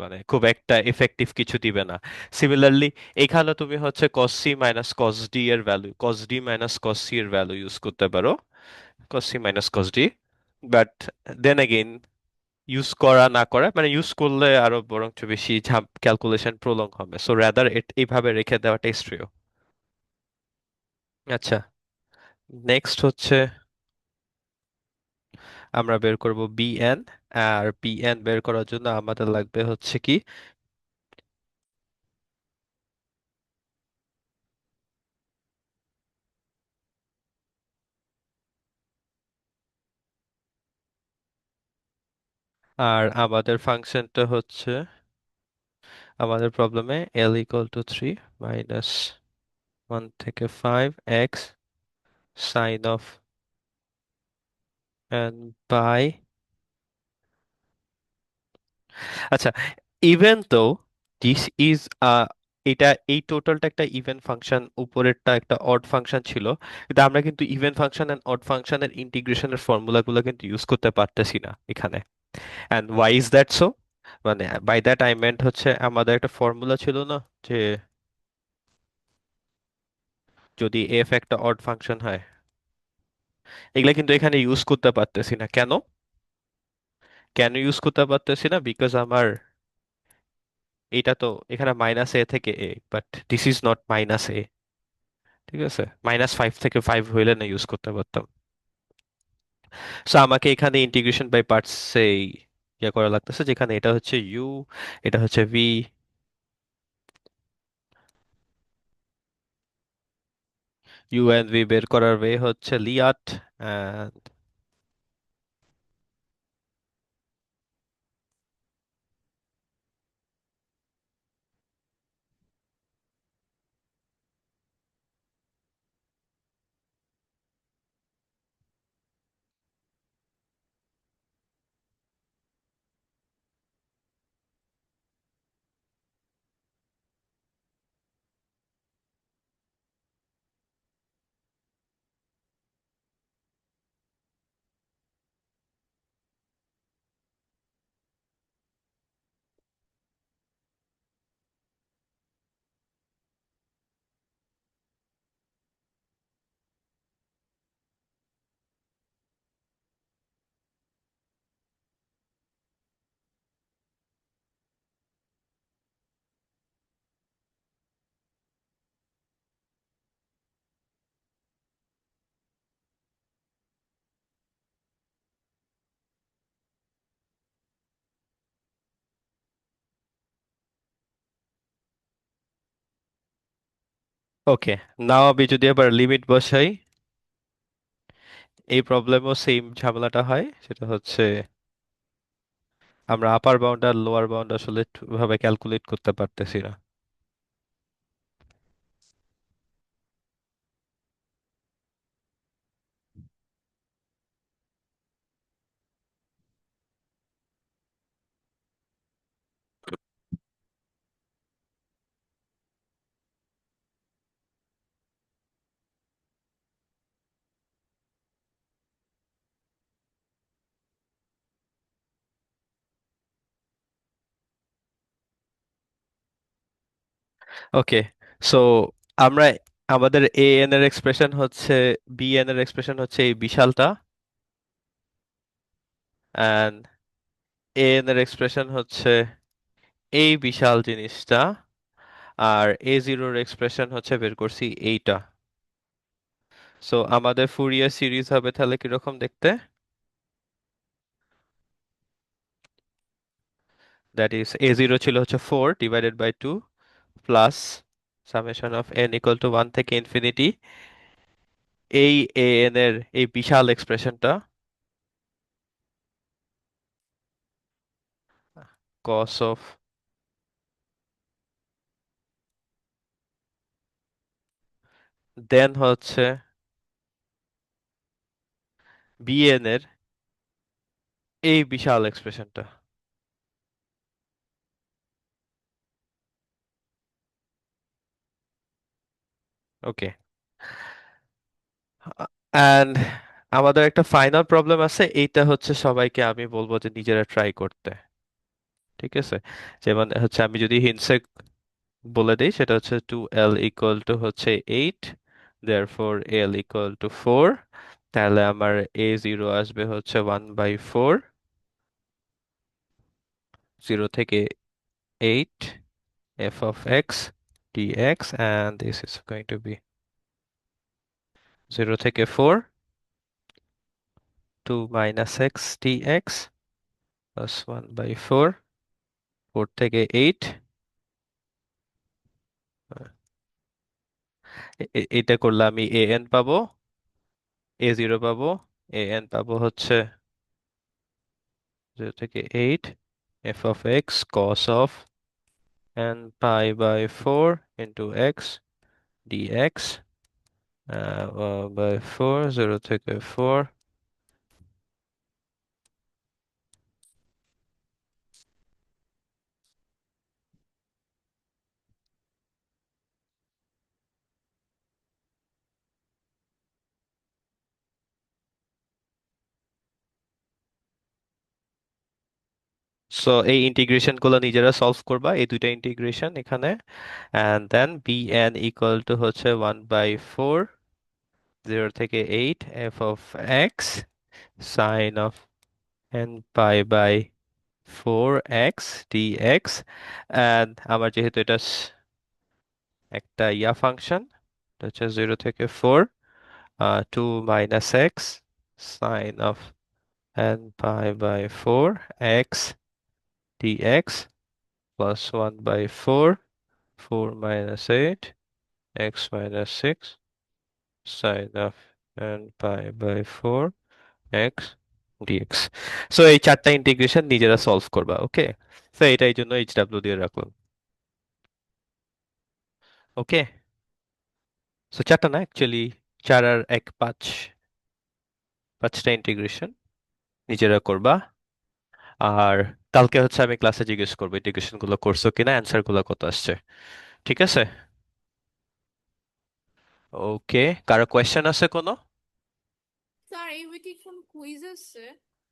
মানে খুব একটা এফেক্টিভ কিছু দিবে না। সিমিলারলি এখানে তুমি হচ্ছে cos c minus cos d এর value, cos d minus cos c এর ভ্যালু ইউজ করতে পারো, cos c minus cos d। But then again use করা না করা, মানে ইউজ করলে আরো বরঞ্চ বেশি ক্যালকুলেশন প্রলং হবে, সো রাদার এইভাবে রেখে দেওয়াটাই শ্রেয়। আচ্ছা, নেক্সট হচ্ছে আমরা বের করব bn। আর bn বের করার জন্য আমাদের লাগবে হচ্ছে কি, আর আমাদের ফাংশনটা হচ্ছে আমাদের প্রবলেমে l ইকুয়াল টু 3 মাইনাস 1 থেকে 5 x sine of n by, আচ্ছা, ইভেন তো দিস ইজ এটা এই টোটালটা একটা ইভেন ফাংশন, উপরেরটা একটা অড ফাংশন ছিল, কিন্তু আমরা কিন্তু ইভেন ফাংশন এন্ড অড ফাংশনের ইন্টিগ্রেশনের ফর্মুলাগুলো কিন্তু ইউজ করতে পারতেছি না এখানে। And why is that so? মানে বাই দ্যাট আই মেন্ট হচ্ছে আমাদের একটা ফর্মুলা ছিল না, যে যদি এফ একটা অড ফাংশন হয়, এগুলা কিন্তু এখানে ইউজ করতে পারতেছি না। কেন? কেন ইউজ করতে পারতেছি না? বিকজ আমার এটা তো এখানে মাইনাস এ থেকে a, but this is not minus a. ঠিক আছে, -5 থেকে 5 হইলে না ইউজ করতে পারতাম। সো আমাকে এখানে ইন্টিগ্রেশন বাই পার্টস ইয়ে করা লাগতেছে, যেখানে এটা হচ্ছে ইউ, এটা হচ্ছে ভি। ইউ এন্ড ভি বের করার ওয়ে হচ্ছে লিয়াট। ওকে, নাও আমি যদি আবার লিমিট বসাই, এই প্রবলেমও সেম ঝামেলাটা হয়, সেটা হচ্ছে আমরা আপার বাউন্ড আর লোয়ার বাউন্ড আসলে ভাবে ক্যালকুলেট করতে পারতেছি না। ওকে, সো আমরা আমাদের এ এন এর এক্সপ্রেশন হচ্ছে, বি এন এর এক্সপ্রেশন হচ্ছে এই বিশালটা, অ্যান্ড এ এন এর এক্সপ্রেশন হচ্ছে এই বিশাল জিনিসটা, আর এ জিরোর এক্সপ্রেশন হচ্ছে বের করছি এইটা। সো আমাদের ফুরিয়ার সিরিজ হবে তাহলে কিরকম দেখতে? দ্যাট ইজ এ জিরো ছিল হচ্ছে 4 divided by 2 plus summation of n equal to 1 থেকে ইনফিনিটি এই এ এন এর এই বিশাল এক্সপ্রেশনটা কস অফ দেন হচ্ছে বিএন এর এই বিশাল এক্সপ্রেশনটা। ওকে, অ্যান্ড আমাদের একটা ফাইনাল প্রবলেম আছে, এইটা হচ্ছে সবাইকে আমি বলবো যে নিজেরা ট্রাই করতে। ঠিক আছে, যেমন হচ্ছে আমি যদি হিন্টসে বলে দিই, সেটা হচ্ছে 2l ইকুয়াল টু হচ্ছে 8, দেয়ারফর l ইকুয়াল টু 4, তাহলে আমার a0 আসবে হচ্ছে 1/4, 0 থেকে 8 f of x dx, and this is going to be 0 থেকে 4 2 minus x dx plus 1/4, 4 থেকে 8, এটা করলে আমি an পাবো, a0 পাবো, an পাবো হচ্ছে 0 থেকে 8 f of x cos of n pi/4 into x dx, by 4, 0 থেকে 4। সো এই ইন্টিগ্রেশন গুলো নিজেরা সলভ করবা, এই দুইটা ইন্টিগ্রেশন এখানে, and then bn equal to হচ্ছে 1/4, 0 থেকে 8 f of x sin of n pi/4 x dx, and আমার যেহেতু এটা একটা ফাংশন, এটা হচ্ছে 0 থেকে 4, 2 minus x sin of n pi/4 x dx plus 1/4, 4 minus 8 x minus 6 sin of n pi/4 x dx। So এই চারটা ইন্টিগ্রেশন নিজেরা সলভ করবা, ওকে। সো এটা এই জন্য HW দিয়ে রাখলাম। ওকে, সো চারটা না, অ্যাকচুয়ালি 4 আর 1 5, 5টা ইন্টিগ্রেশন নিজেরা করবা। আর কালকে হচ্ছে আমি ক্লাসে জিজ্ঞেস করবো ইন্টিগ্রেশন গুলো করছো কিনা, অ্যান্সার গুলো কত আসছে। ঠিক আছে, ওকে। কারো কোয়েশ্চেন আছে কোনো? স্যার এই উইকে কোন কুইজ আছে?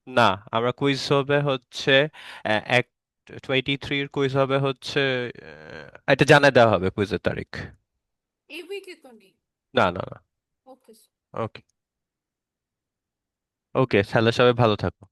না, আমরা কুইজ হবে হচ্ছে এক 23 এর কুইজ হবে হচ্ছে, এটা জানাই দেওয়া হবে কুইজের তারিখ। এই উইকে তো নেই। না না না। ওকে। ওকে, ওকে, তাহলে সবাই ভালো থাকো।